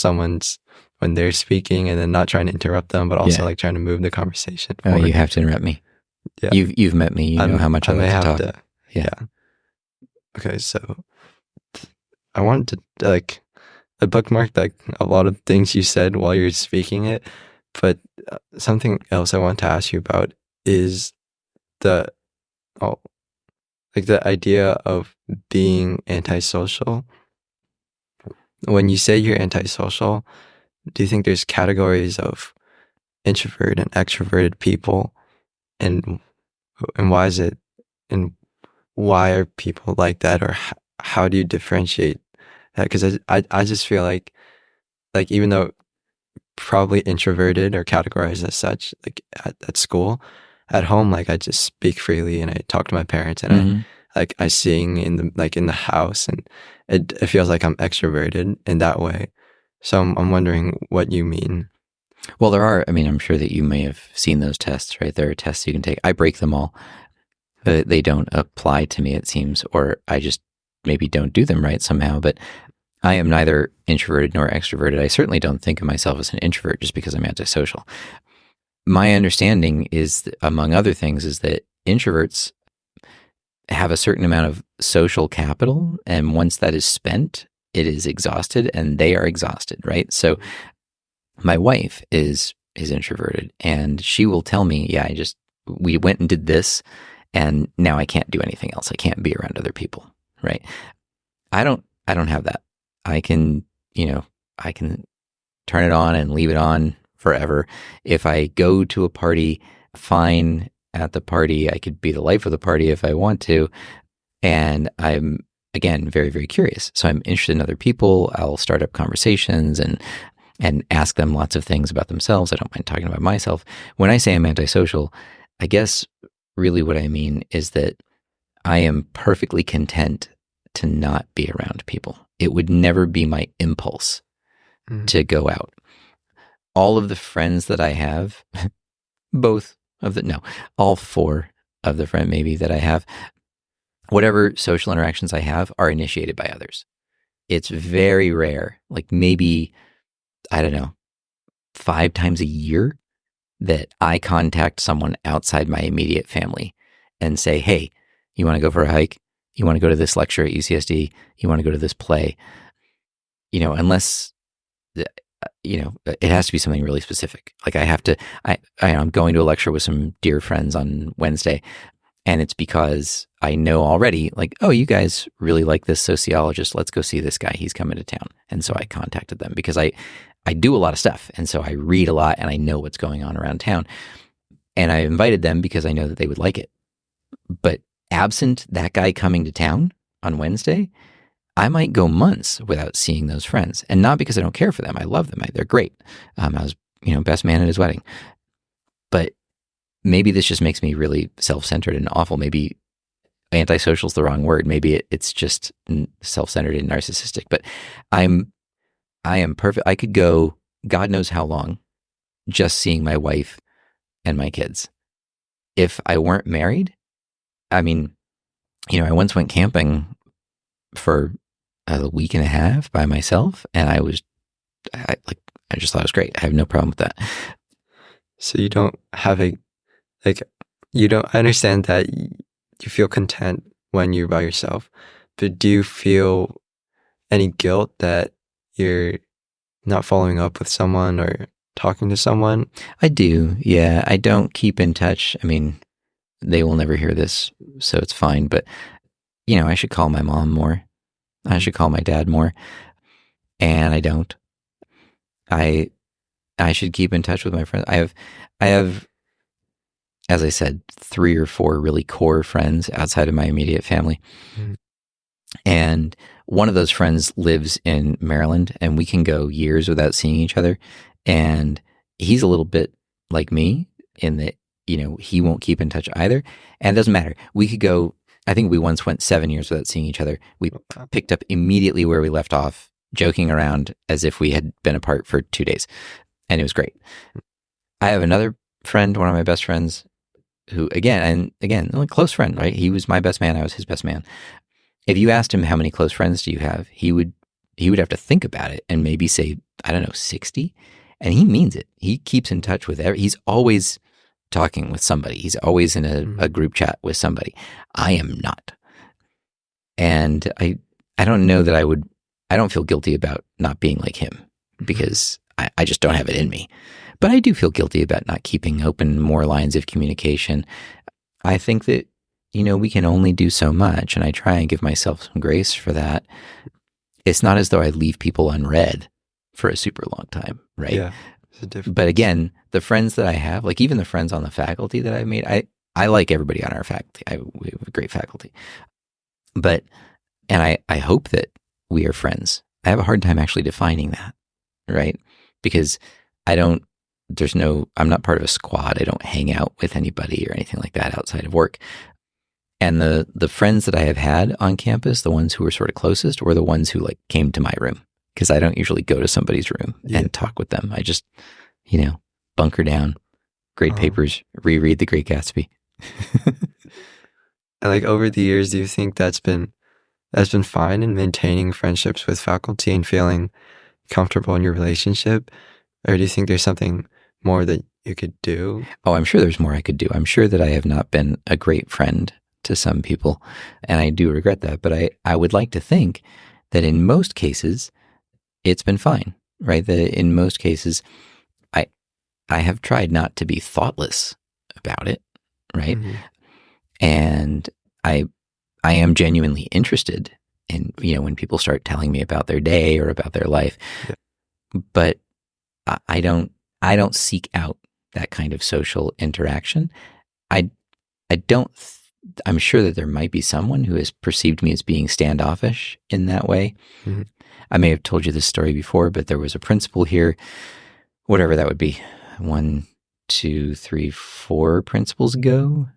when they're speaking, and then not trying to interrupt them, but also like trying to move the conversation forward. Oh, you have to interrupt me. Yeah. You've met me. You know how much I like to talk. Yeah. Okay. So I wanted to like, I bookmarked like a lot of things you said while you're speaking it, but something else I want to ask you about is the idea of being antisocial. When you say you're antisocial, do you think there's categories of introvert and extroverted people, and why is it, and why are people like that, or how do you differentiate that? Because I just feel like even though probably introverted or categorized as such, like at school, at home, like I just speak freely and I talk to my parents, and I sing in the house, and it feels like I'm extroverted in that way. So I'm wondering what you mean. Well, there are, I mean, I'm sure that you may have seen those tests, right? There are tests you can take. I break them all. They don't apply to me, it seems, or I just maybe don't do them right somehow. But I am neither introverted nor extroverted. I certainly don't think of myself as an introvert just because I'm antisocial. My understanding is, among other things, is that introverts have a certain amount of social capital, and once that is spent, it is exhausted, and they are exhausted, right? So my wife is introverted, and she will tell me, yeah, we went and did this, and now I can't do anything else. I can't be around other people, right? I don't have that. I can turn it on and leave it on forever. If I go to a party, fine. At the party, I could be the life of the party if I want to. And I'm, again, very, very curious. So I'm interested in other people. I'll start up conversations and ask them lots of things about themselves. I don't mind talking about myself. When I say I'm antisocial, I guess really what I mean is that I am perfectly content to not be around people. It would never be my impulse to go out. All of the friends that I have, all four of the friends maybe that I have, whatever social interactions I have are initiated by others. It's very rare, like maybe, I don't know, 5 times a year that I contact someone outside my immediate family and say, hey, you want to go for a hike? You want to go to this lecture at UCSD? You want to go to this play? Unless, it has to be something really specific. Like I'm going to a lecture with some dear friends on Wednesday, and it's because I know already, like, oh, you guys really like this sociologist. Let's go see this guy. He's coming to town. And so I contacted them because I do a lot of stuff. And so I read a lot and I know what's going on around town. And I invited them because I know that they would like it. But absent that guy coming to town on Wednesday, I might go months without seeing those friends. And not because I don't care for them. I love them. They're great. I was, best man at his wedding. But maybe this just makes me really self-centered and awful. Maybe antisocial is the wrong word. Maybe it's just self-centered and narcissistic. But I am perfect. I could go God knows how long just seeing my wife and my kids. If I weren't married, I mean, I once went camping for a week and a half by myself, and I just thought it was great. I have no problem with that. So you don't have I understand that you feel content when you're by yourself, but do you feel any guilt that you're not following up with someone or talking to someone? I do. Yeah. I don't keep in touch. I mean, they will never hear this, so it's fine. But, I should call my mom more. I should call my dad more. And I don't. I should keep in touch with my friends. I have, as I said, 3 or 4 really core friends outside of my immediate family. Mm-hmm. And one of those friends lives in Maryland, and we can go years without seeing each other. And he's a little bit like me in that, he won't keep in touch either. And it doesn't matter. We could go, I think we once went 7 years without seeing each other. We picked up immediately where we left off, joking around as if we had been apart for 2 days. And it was great. I have another friend, one of my best friends, who again, a close friend, right? He was my best man. I was his best man. If you asked him how many close friends do you have, he would have to think about it and maybe say, I don't know, 60. And he means it. He keeps in touch with he's always talking with somebody. He's always in a group chat with somebody. I am not. And I don't know that I don't feel guilty about not being like him because I just don't have it in me. But I do feel guilty about not keeping open more lines of communication. I think that, we can only do so much, and I try and give myself some grace for that. It's not as though I leave people unread for a super long time, right? Yeah. It's a difference. But again, the friends that I have, like even the friends on the faculty that I've made, I like everybody on our faculty. We have a great faculty. But, and I hope that we are friends. I have a hard time actually defining that, right? Because I'm not part of a squad. I don't hang out with anybody or anything like that outside of work. And the friends that I have had on campus, the ones who were sort of closest, were the ones who like came to my room, because I don't usually go to somebody's room and talk with them. I just, bunker down, grade papers, reread The Great Gatsby. And like over the years, do you think that's been fine in maintaining friendships with faculty and feeling comfortable in your relationship? Or do you think there's something more that you could do? Oh, I'm sure there's more I could do. I'm sure that I have not been a great friend to some people, and I do regret that. But I would like to think that in most cases, it's been fine, right? That in most cases, I have tried not to be thoughtless about it, right? Mm-hmm. And I am genuinely interested in, when people start telling me about their day or about their life, but I don't seek out that kind of social interaction. I'm sure that there might be someone who has perceived me as being standoffish in that way. Mm-hmm. I may have told you this story before, but there was a principal here, whatever that would be, 1, 2, 3, 4 principals ago.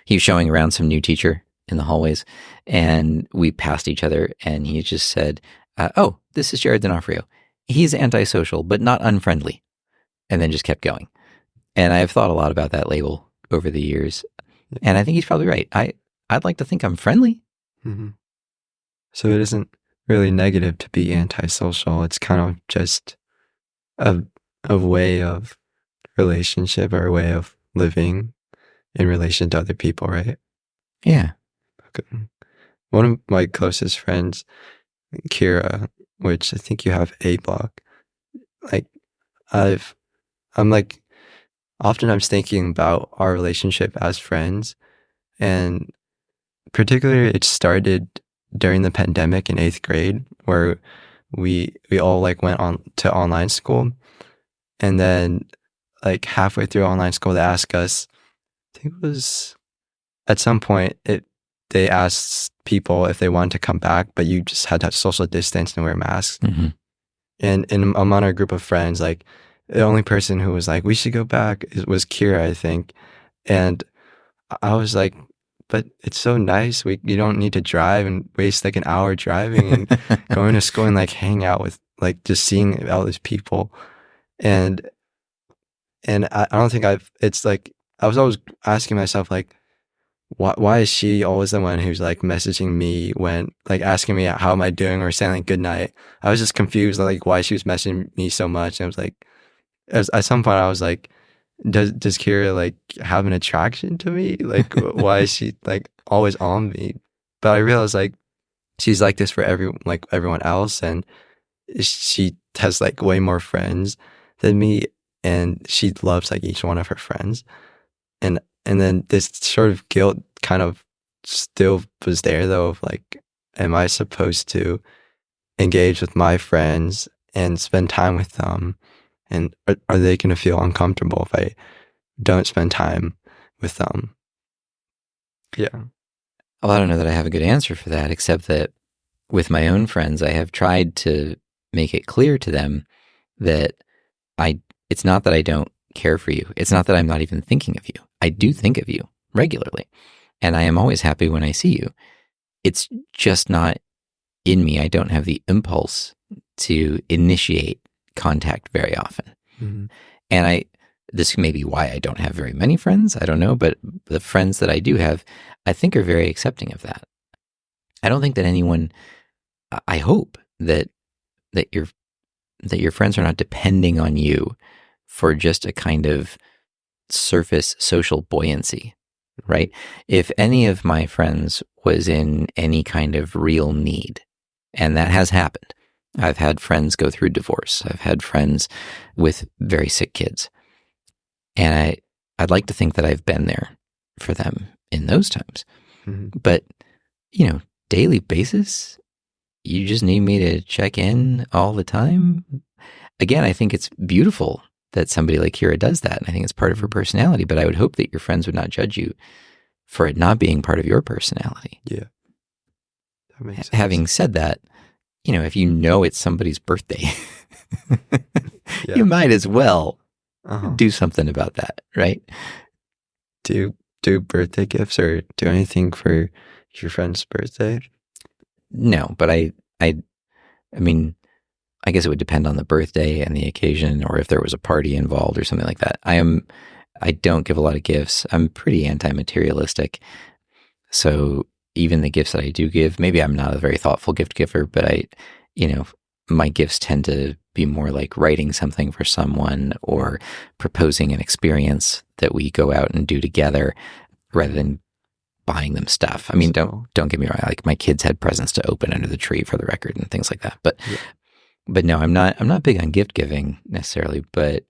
He was showing around some new teacher in the hallways, and we passed each other, and he just said, "Oh, this is Jared D'Onofrio. He's antisocial, but not unfriendly," and then just kept going. And I have thought a lot about that label over the years, and I think he's probably right. I'd like to think I'm friendly. Mm-hmm. So it isn't really negative to be antisocial. It's kind of just a way of relationship or a way of living in relation to other people, right? Yeah. Okay. One of my closest friends, Kira, which I think you have A block, like I'm like, often I'm thinking about our relationship as friends, and particularly it started during the pandemic in 8th grade, where we all like went on to online school, and then like halfway through online school they asked us, I think it was at some point they asked people if they wanted to come back, but you just had to have social distance and wear masks. Mm-hmm. And among our group of friends, like the only person who was like, we should go back was Kira, I think. And I was like, but it's so nice. You don't need to drive and waste like an hour driving and going to school and like hang out with like just seeing all these people. And I don't think it's like, I was always asking myself like, why is she always the one who's like messaging me when like asking me how am I doing or saying like good night? I was just confused like why she was messaging me so much. And I was like, at some point I was like, does Kira like have an attraction to me? Like why is she like always on me? But I realized like she's like this for everyone else, and she has like way more friends than me, and she loves like each one of her friends. And then this sort of guilt kind of still was there though, of like, am I supposed to engage with my friends and spend time with them? And are they going to feel uncomfortable if I don't spend time with them? Yeah. Well, I don't know that I have a good answer for that, except that with my own friends, I have tried to make it clear to them that it's not that I don't care for you. It's not that I'm not even thinking of you. I do think of you regularly, and I am always happy when I see you. It's just not in me. I don't have the impulse to initiate contact very often. Mm-hmm. And this may be why I don't have very many friends. I don't know, but the friends that I do have, I think are very accepting of that. I don't think that anyone, I hope that your friends are not depending on you for just a kind of surface social buoyancy, right? If any of my friends was in any kind of real need, and that has happened, I've had friends go through divorce. I've had friends with very sick kids. And I'd like to think that I've been there for them in those times. Mm-hmm. But, daily basis, you just need me to check in all the time. again, I think it's beautiful that somebody like Kira does that. And I think it's part of her personality, but I would hope that your friends would not judge you for it not being part of your personality. Yeah. That makes sense. Having said that, if you know it's somebody's birthday, Yeah. you might as well Uh-huh. do something about that, right? Do you do birthday gifts or do anything for your friend's birthday? No, but I mean, I guess it would depend on the birthday and the occasion, or if there was a party involved or something like that. I don't give a lot of gifts. I'm pretty anti-materialistic. So even the gifts that I do give, maybe I'm not a very thoughtful gift giver, but my gifts tend to be more like writing something for someone or proposing an experience that we go out and do together rather than buying them stuff. I mean, don't get me wrong. Like my kids had presents to open under the tree, for the record, and things like that. But no, I'm not big on gift giving necessarily. But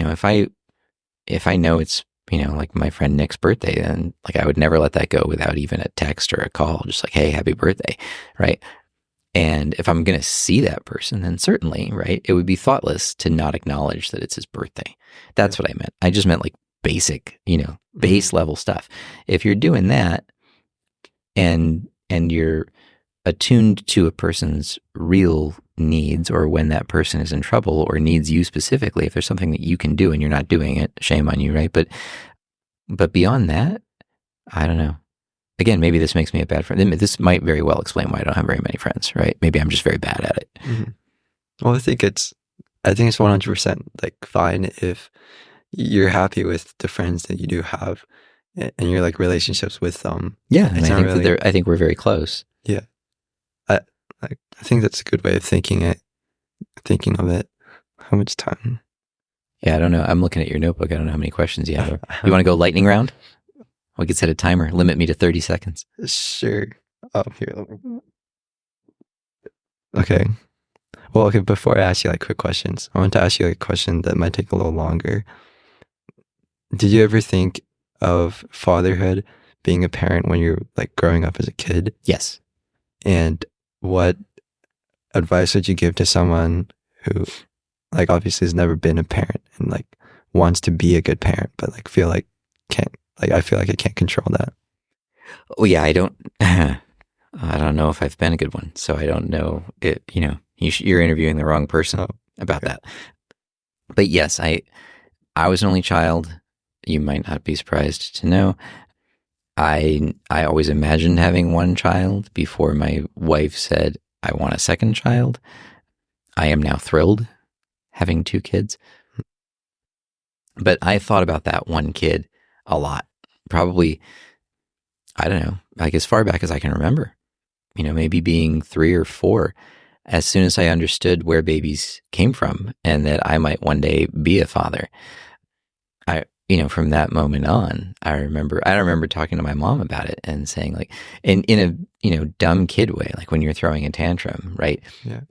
if I know it's like my friend Nick's birthday, then like I would never let that go without even a text or a call, just like, hey, happy birthday, right? And if I'm going to see that person, then certainly, right, it would be thoughtless to not acknowledge that it's his birthday. That's what I meant. I just meant like basic, base level stuff. If you're doing that and you're attuned to a person's real needs, or when that person is in trouble or needs you specifically, if there's something that you can do and you're not doing it, shame on you, right? But beyond that, I don't know. Again, maybe this makes me a bad friend. This might very well explain why I don't have very many friends, right? Maybe I'm just very bad at it. Mm-hmm. Well, I think it's 100% like fine if you're happy with the friends that you do have and your like relationships with them. Yeah, and I think we're very close. Yeah, I think that's a good way of thinking of it. How much time? Yeah, I don't know. I'm looking at your notebook. I don't know how many questions you have. You want to go lightning round? We could set a timer. Limit me to 30 seconds. Sure. Oh, here. Okay. Well, okay. Before I ask you like quick questions, I want to ask you like a question that might take a little longer. Did you ever think of fatherhood, being a parent when you're like growing up as a kid? Yes. And what advice would you give to someone who like obviously has never been a parent and like wants to be a good parent, but like I feel like I can't control that. Oh yeah, I don't know if I've been a good one, so I don't know. You're interviewing the wrong person about that. But yes, I was an only child. You might not be surprised to know. I always imagined having one child before my wife said, I want a second child. I am now thrilled having 2 kids. But I thought about that one kid a lot. Probably, I don't know, like as far back as I can remember, maybe being 3 or 4, as soon as I understood where babies came from and that I might one day be a father. From that moment on, I remember talking to my mom about it and saying like, in a, dumb kid way, like when you're throwing a tantrum, right? Yeah.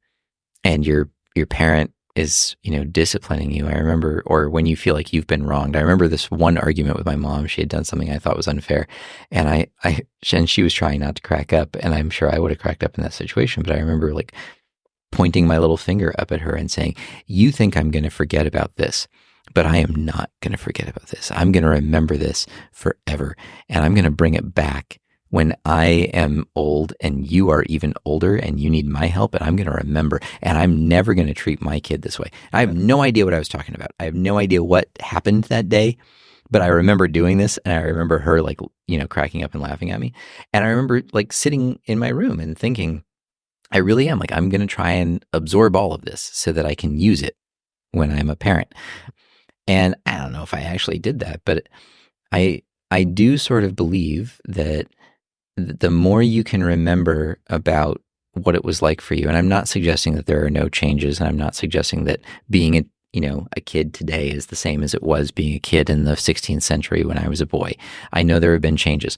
And your parent is, disciplining you. I remember, or when you feel like you've been wronged. I remember this one argument with my mom. She had done something I thought was unfair, and and she was trying not to crack up, and I'm sure I would have cracked up in that situation. But I remember like pointing my little finger up at her and saying, "You think I'm going to forget about this, but I am not going to forget about this. I'm going to remember this forever, and I'm going to bring it back when I am old and you are even older and you need my help, and I'm going to remember, and I'm never going to treat my kid this way." I have no idea what I was talking about. I have no idea what happened that day, but I remember doing this, and I remember her like, cracking up and laughing at me. And I remember like sitting in my room and thinking, I really am like, I'm going to try and absorb all of this so that I can use it when I'm a parent. And I don't know if I actually did that, but I do sort of believe that the more you can remember about what it was like for you, and I'm not suggesting that there are no changes, and I'm not suggesting that being a kid today is the same as it was being a kid in the 16th century when I was a boy. I know there have been changes,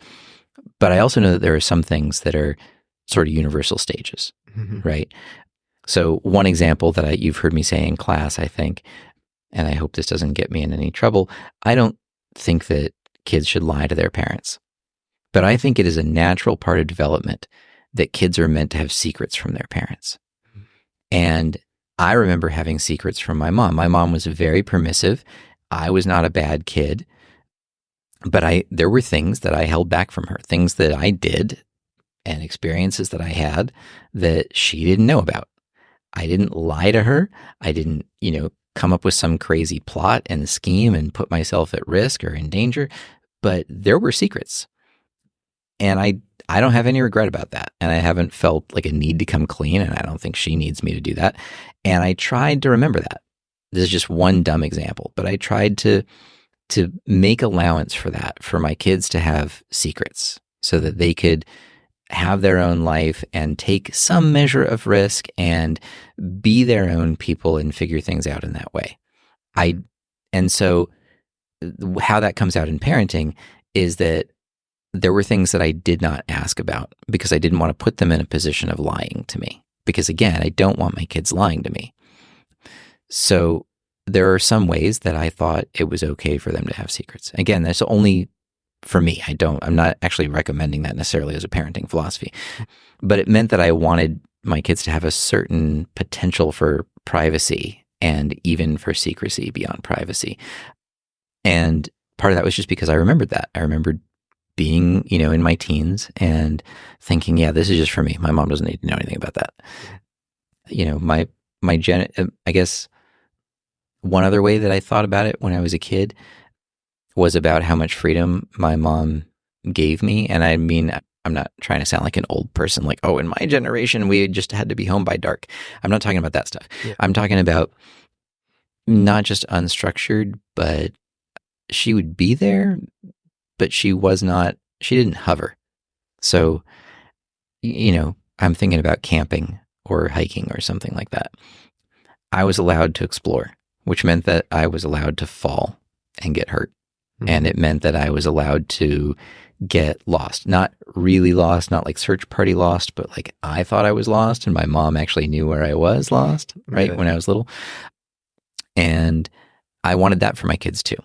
but I also know that there are some things that are sort of universal stages, right? So one example that you've heard me say in class, I think, and I hope this doesn't get me in any trouble, I don't think that kids should lie to their parents. But I think it is a natural part of development that kids are meant to have secrets from their parents. And I remember having secrets from my mom. My mom was very permissive. I was not a bad kid, but there were things that I held back from her, things that I did and experiences that I had that she didn't know about. I didn't lie to her. I didn't, come up with some crazy plot and scheme and put myself at risk or in danger, but there were secrets. And I don't have any regret about that. And I haven't felt like a need to come clean, and I don't think she needs me to do that. And I tried to remember that. This is just one dumb example, but I tried to make allowance for that, for my kids to have secrets so that they could have their own life and take some measure of risk and be their own people and figure things out in that way. And so how that comes out in parenting is that there were things that I did not ask about because I didn't want to put them in a position of lying to me. Because again, I don't want my kids lying to me. So there are some ways that I thought it was okay for them to have secrets. Again, that's only for me. I'm not actually recommending that necessarily as a parenting philosophy, but it meant that I wanted my kids to have a certain potential for privacy and even for secrecy beyond privacy. And part of that was just because I remembered that. I remembered being, in my teens and thinking, yeah, this is just for me. My mom doesn't need to know anything about that. I guess one other way that I thought about it when I was a kid was about how much freedom my mom gave me. And I mean, I'm not trying to sound like an old person, like, oh, in my generation, we just had to be home by dark. I'm not talking about that stuff. Yeah. I'm talking about not just unstructured, but she would be there, but she didn't hover. So, I'm thinking about camping or hiking or something like that. I was allowed to explore, which meant that I was allowed to fall and get hurt. Mm-hmm. And it meant that I was allowed to get lost. Not really lost, not like search party lost, but like I thought I was lost and my mom actually knew where I was lost, right? When I was little. And I wanted that for my kids too.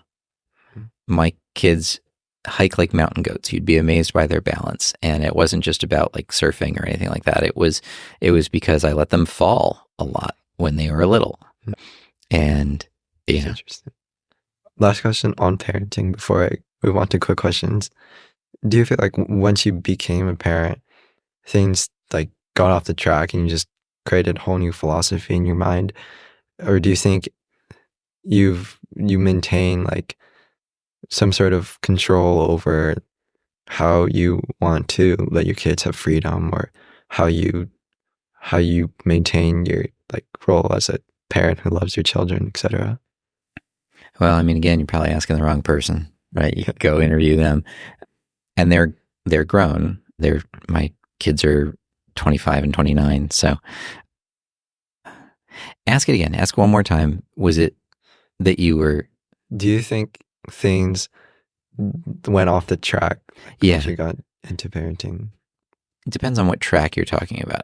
My kids hike like mountain goats. You'd be amazed by their balance. And it wasn't just about like surfing or anything like that. It was because I let them fall a lot when they were little. And That's interesting. Last question on parenting before I move on to quick questions. Do you feel like once you became a parent, things like got off the track and you just created a whole new philosophy in your mind? Or do you think you maintain like some sort of control over how you want to let your kids have freedom, or how you maintain your like role as a parent who loves your children, etc.? Well, I mean, again, you're probably asking the wrong person, right? You could go interview them, and they're grown. My kids are 25 and 29. So ask it again. Ask one more time. Was it that you were? Do you think things went off the track once you got into parenting? It depends on what track you're talking about.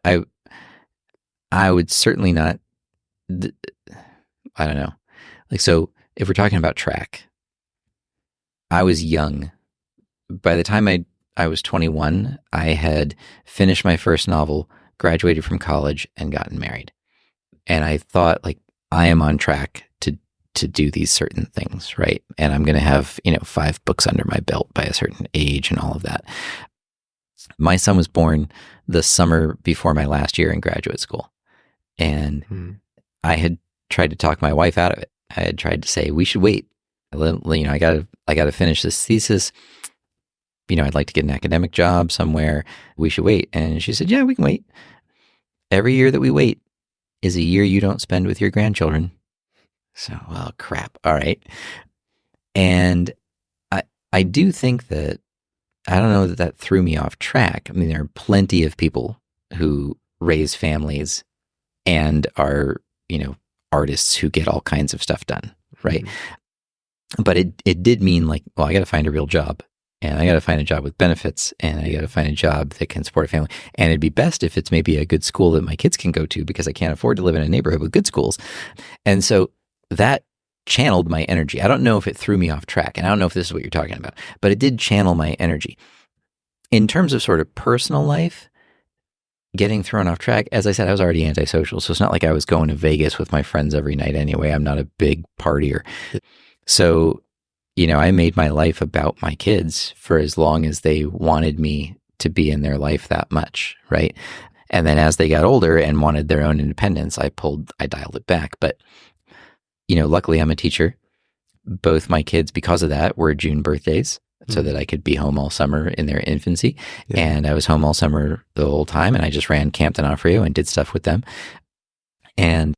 I would certainly not. I don't know. Like, so if we're talking about track, I was young. By the time I was 21, I had finished my first novel, graduated from college, and gotten married. And I thought, like, I am on track to do these certain things, right? And I'm going to have, 5 books under my belt by a certain age and all of that. My son was born the summer before my last year in graduate school. And I had tried to talk my wife out of it. I had tried to say, we should wait. I got to finish this thesis. I'd like to get an academic job somewhere. We should wait. And she said, yeah, we can wait. Every year that we wait is a year you don't spend with your grandchildren. So, well, crap. All right. And I do think that, I don't know that threw me off track. I mean, there are plenty of people who raise families and are, artists who get all kinds of stuff done, right? Mm-hmm. But it did mean like, well, I got to find a real job, and I got to find a job with benefits, and I got to find a job that can support a family. And it'd be best if it's maybe a good school that my kids can go to, because I can't afford to live in a neighborhood with good schools. And so that channeled my energy. I don't know if it threw me off track, and I don't know if this is what you're talking about, but it did channel my energy. In terms of sort of personal life, getting thrown off track, as I said, I was already antisocial. So it's not like I was going to Vegas with my friends every night anyway. I'm not a big partier. So, I made my life about my kids for as long as they wanted me to be in their life that much, right? And then as they got older and wanted their own independence, I dialed it back. But, luckily I'm a teacher. Both my kids, because of that, were June birthdays. So that I could be home all summer in their infancy. Yeah. And I was home all summer the whole time, and I just ran Camp D'Onofrio and did stuff with them. And,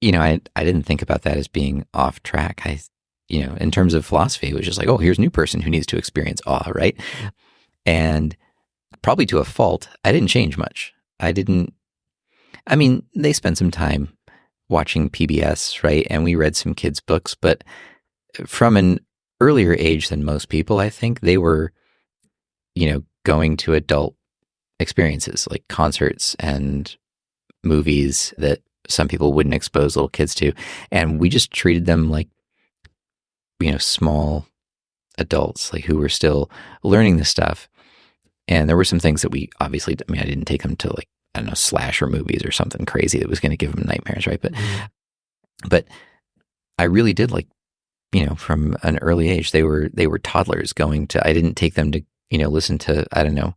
I didn't think about that as being off track. In terms of philosophy, it was just like, oh, here's a new person who needs to experience awe, right? Yeah. And probably to a fault, I didn't change much. They spent some time watching PBS, right? And we read some kids' books, but from an earlier age than most people, I think they were, going to adult experiences like concerts and movies that some people wouldn't expose little kids to. And we just treated them like, small adults, like who were still learning this stuff. And there were some things that we obviously, I didn't take them to like, I don't know, slasher movies or something crazy that was going to give them nightmares, right? But I really did like, from an early age, they were toddlers I didn't take them to, listen to, I don't know,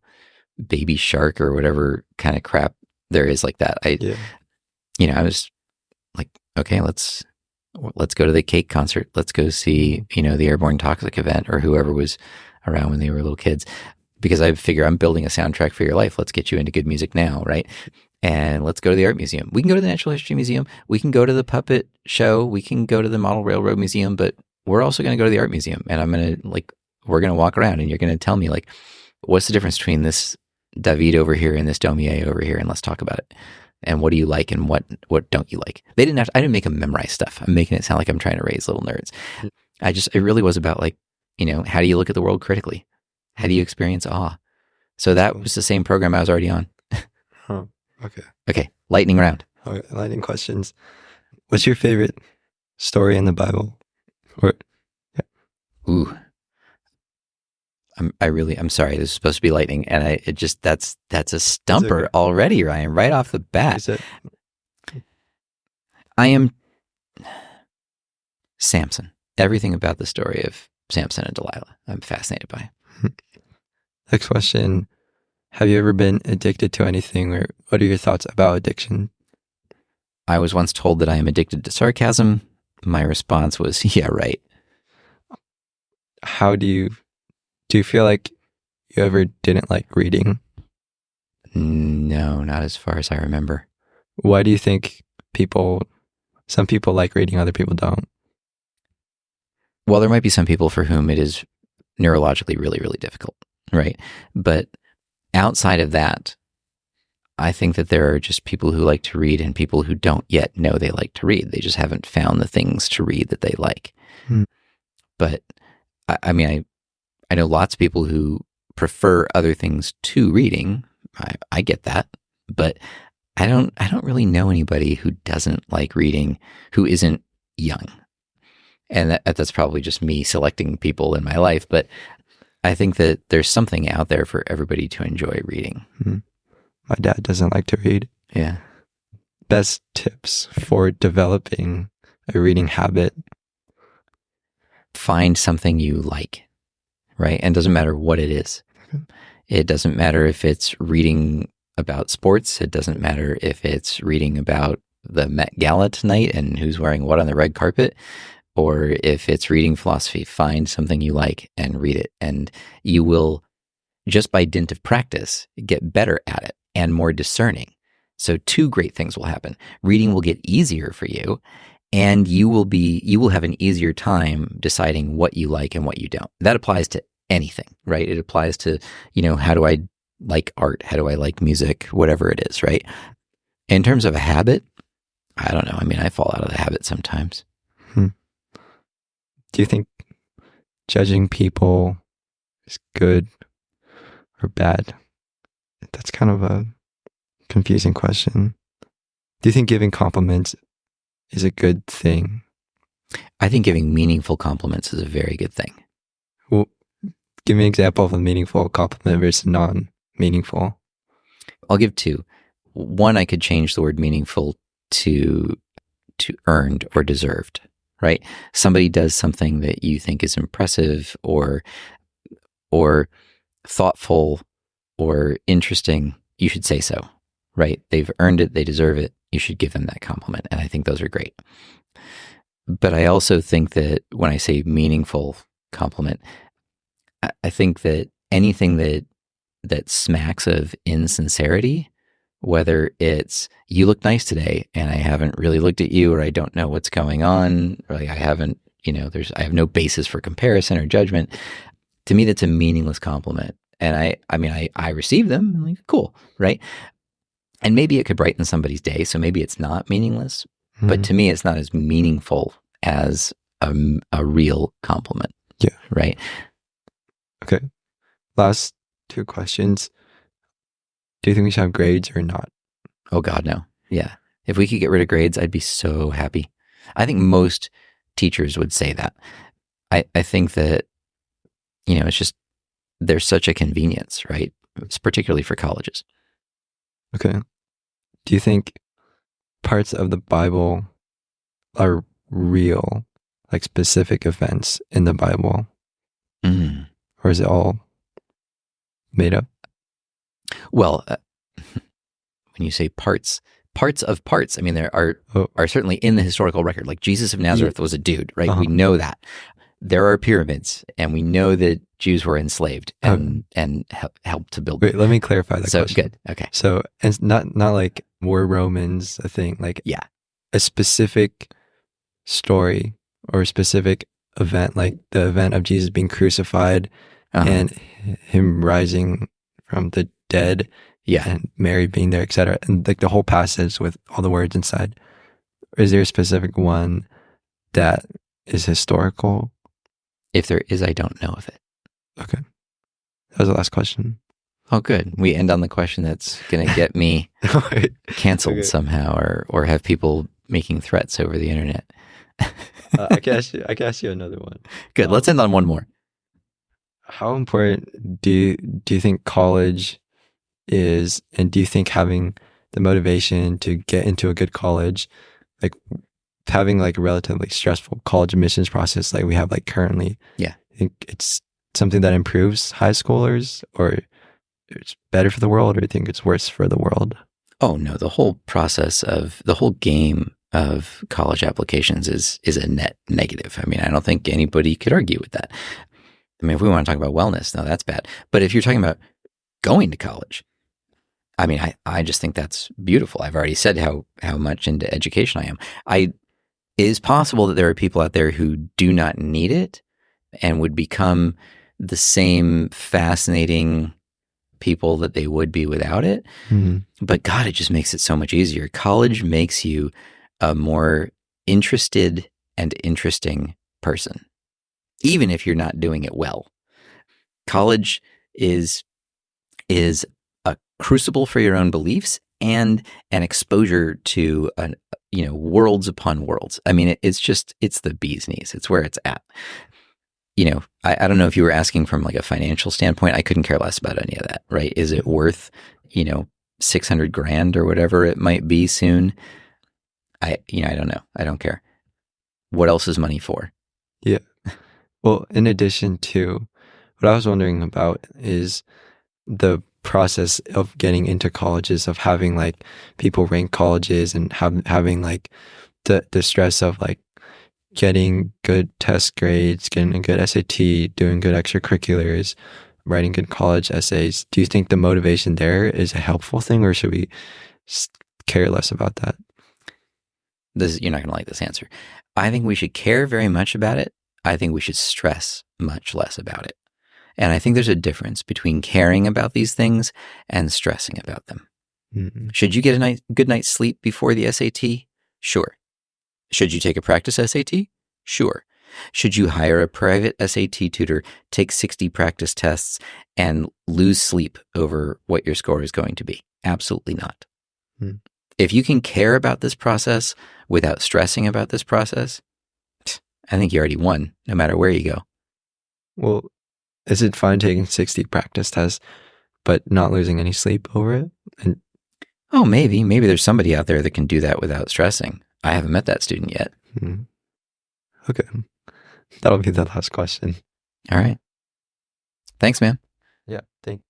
Baby Shark or whatever kind of crap there is like that. I was like, okay, let's go to the Cake concert. Let's go see, the Airborne Toxic event or whoever was around when they were little kids, because I figure I'm building a soundtrack for your life. Let's get you into good music now. Right. And let's go to the art museum. We can go to the Natural History Museum. We can go to the puppet show. We can go to the Model Railroad Museum, but we're also going to go to the art museum. And we're going to walk around and you're going to tell me like, what's the difference between this David over here and this Daumier over here? And let's talk about it. And what do you like and what don't you like? I didn't make them memorize stuff. I'm making it sound like I'm trying to raise little nerds. It really was about like, how do you look at the world critically? How do you experience awe? So that was the same program I was already on. Huh. Okay. Okay. Lightning round. Okay, lightning questions. What's your favorite story in the Bible? Ooh. I'm sorry. This is supposed to be lightning, and that's a stumper already, Ryan. Right off the bat. I am Samson. Everything about the story of Samson and Delilah, I'm fascinated by. Next question. Have you ever been addicted to anything, or what are your thoughts about addiction? I was once told that I am addicted to sarcasm. My response was, yeah, right. Do you feel like you ever didn't like reading? No, not as far as I remember. Why do you think some people like reading, other people don't? Well, there might be some people for whom it is neurologically really, really difficult, right? But outside of that, I think that there are just people who like to read and people who don't yet know they like to read. They just haven't found the things to read that they like. But I know lots of people who prefer other things to reading. I get that, but I don't really know anybody who doesn't like reading who isn't young. And that's probably just me selecting people in my life, but I think that there's something out there for everybody to enjoy reading. My dad doesn't like to read. Yeah. Best tips for developing a reading habit? Find something you like, right? And it doesn't matter what it is. It doesn't matter if it's reading about sports. It doesn't matter if it's reading about the Met Gala tonight and who's wearing what on the red carpet, or if it's reading philosophy. Find something you like and read it. And you will, just by dint of practice, get better at it and more discerning. So two great things will happen. Reading will get easier for you, and you will have an easier time deciding what you like and what you don't. That applies to anything, right? It applies to, how do I like art? How do I like music? Whatever it is, right? In terms of a habit, I don't know. I fall out of the habit sometimes. Do you think judging people is good or bad? That's kind of a confusing question. Do you think giving compliments is a good thing? I think giving meaningful compliments is a very good thing. Well, give me an example of a meaningful compliment versus non-meaningful. I'll give two. one, I could change the word meaningful to earned or deserved, right? Somebody does something that you think is impressive or thoughtful or interesting, you should say so, right? They've earned it, they deserve it. You should give them that compliment. And I think those are great. But I also think that when I say meaningful compliment, I think that anything that smacks of insincerity, whether it's you look nice today and I haven't really looked at you, or I don't know what's going on, or like I haven't, I have no basis for comparison or judgment. To me, that's a meaningless compliment. And I receive them. I'm like, cool, right? And maybe it could brighten somebody's day. So maybe it's not meaningless, but to me, it's not as meaningful as a real compliment. Yeah. Right. Okay. Last two questions. Do you think we should have grades or not? Oh God, no. Yeah. If we could get rid of grades, I'd be so happy. I think most teachers would say that. I think that, it's just, there's such a convenience, right? It's particularly for colleges. Okay. Do you think parts of the Bible are real, like specific events in the Bible? Mm. Or is it all made up? Well, when you say parts of parts, I mean, there are certainly in the historical record, like Jesus of Nazareth was a dude, right? We know that. There are pyramids, and we know that Jews were enslaved and helped to build. Wait, let me clarify that question. Good. Okay. So it's not like were Romans a thing, like a specific story or a specific event, like the event of Jesus being crucified and him rising from the dead, and Mary being there, etc. And like the whole passage with all the words inside. Is there a specific one that is historical? If there is, I don't know of it. Okay. That was the last question. Oh, good. We end on the question that's going to get me canceled somehow or have people making threats over the internet. I can ask you another one. Good. Let's end on one more. How important do you think college is, and do you think having the motivation to get into a good college, like having like a relatively stressful college admissions process like we have like currently, I think it's something that improves high schoolers, or it's better for the world, or do you think it's worse for the world? Oh no, the whole process of the whole game of college applications is a net negative. I mean, I don't think anybody could argue with that. I mean, if we want to talk about wellness, no, that's bad. But if you're talking about going to college, I mean, I just think that's beautiful. I've already said how much into education I am. It is possible that there are people out there who do not need it and would become the same fascinating people that they would be without it. Mm-hmm. But God, it just makes it so much easier. College makes you a more interested and interesting person, even if you're not doing it well. College is a crucible for your own beliefs and an exposure to worlds upon worlds. I mean, it's the bee's knees. It's where it's at. I don't know if you were asking from like a financial standpoint. I couldn't care less about any of that, right? Is it worth, $600,000 or whatever it might be soon? I don't know. I don't care. What else is money for? Yeah. Well, in addition to what I was wondering about is the process of getting into colleges, of having like people rank colleges and having like the stress of like getting good test grades, getting a good SAT, doing good extracurriculars, writing good college essays. Do you think the motivation there is a helpful thing, or should we care less about that? You're not going to like this answer. I think we should care very much about it. I think we should stress much less about it. And I think there's a difference between caring about these things and stressing about them. Mm-hmm. Should you get a good night's sleep before the SAT? Sure. Should you take a practice SAT? Sure. Should you hire a private SAT tutor, take 60 practice tests, and lose sleep over what your score is going to be? Absolutely not. Mm. If you can care about this process without stressing about this process, I think you already won, no matter where you go. Well, is it fine taking 60 practice tests, but not losing any sleep over it? And Oh, maybe there's somebody out there that can do that without stressing. I haven't met that student yet. Okay. That'll be the last question. All right. Thanks, man. Yeah. Thank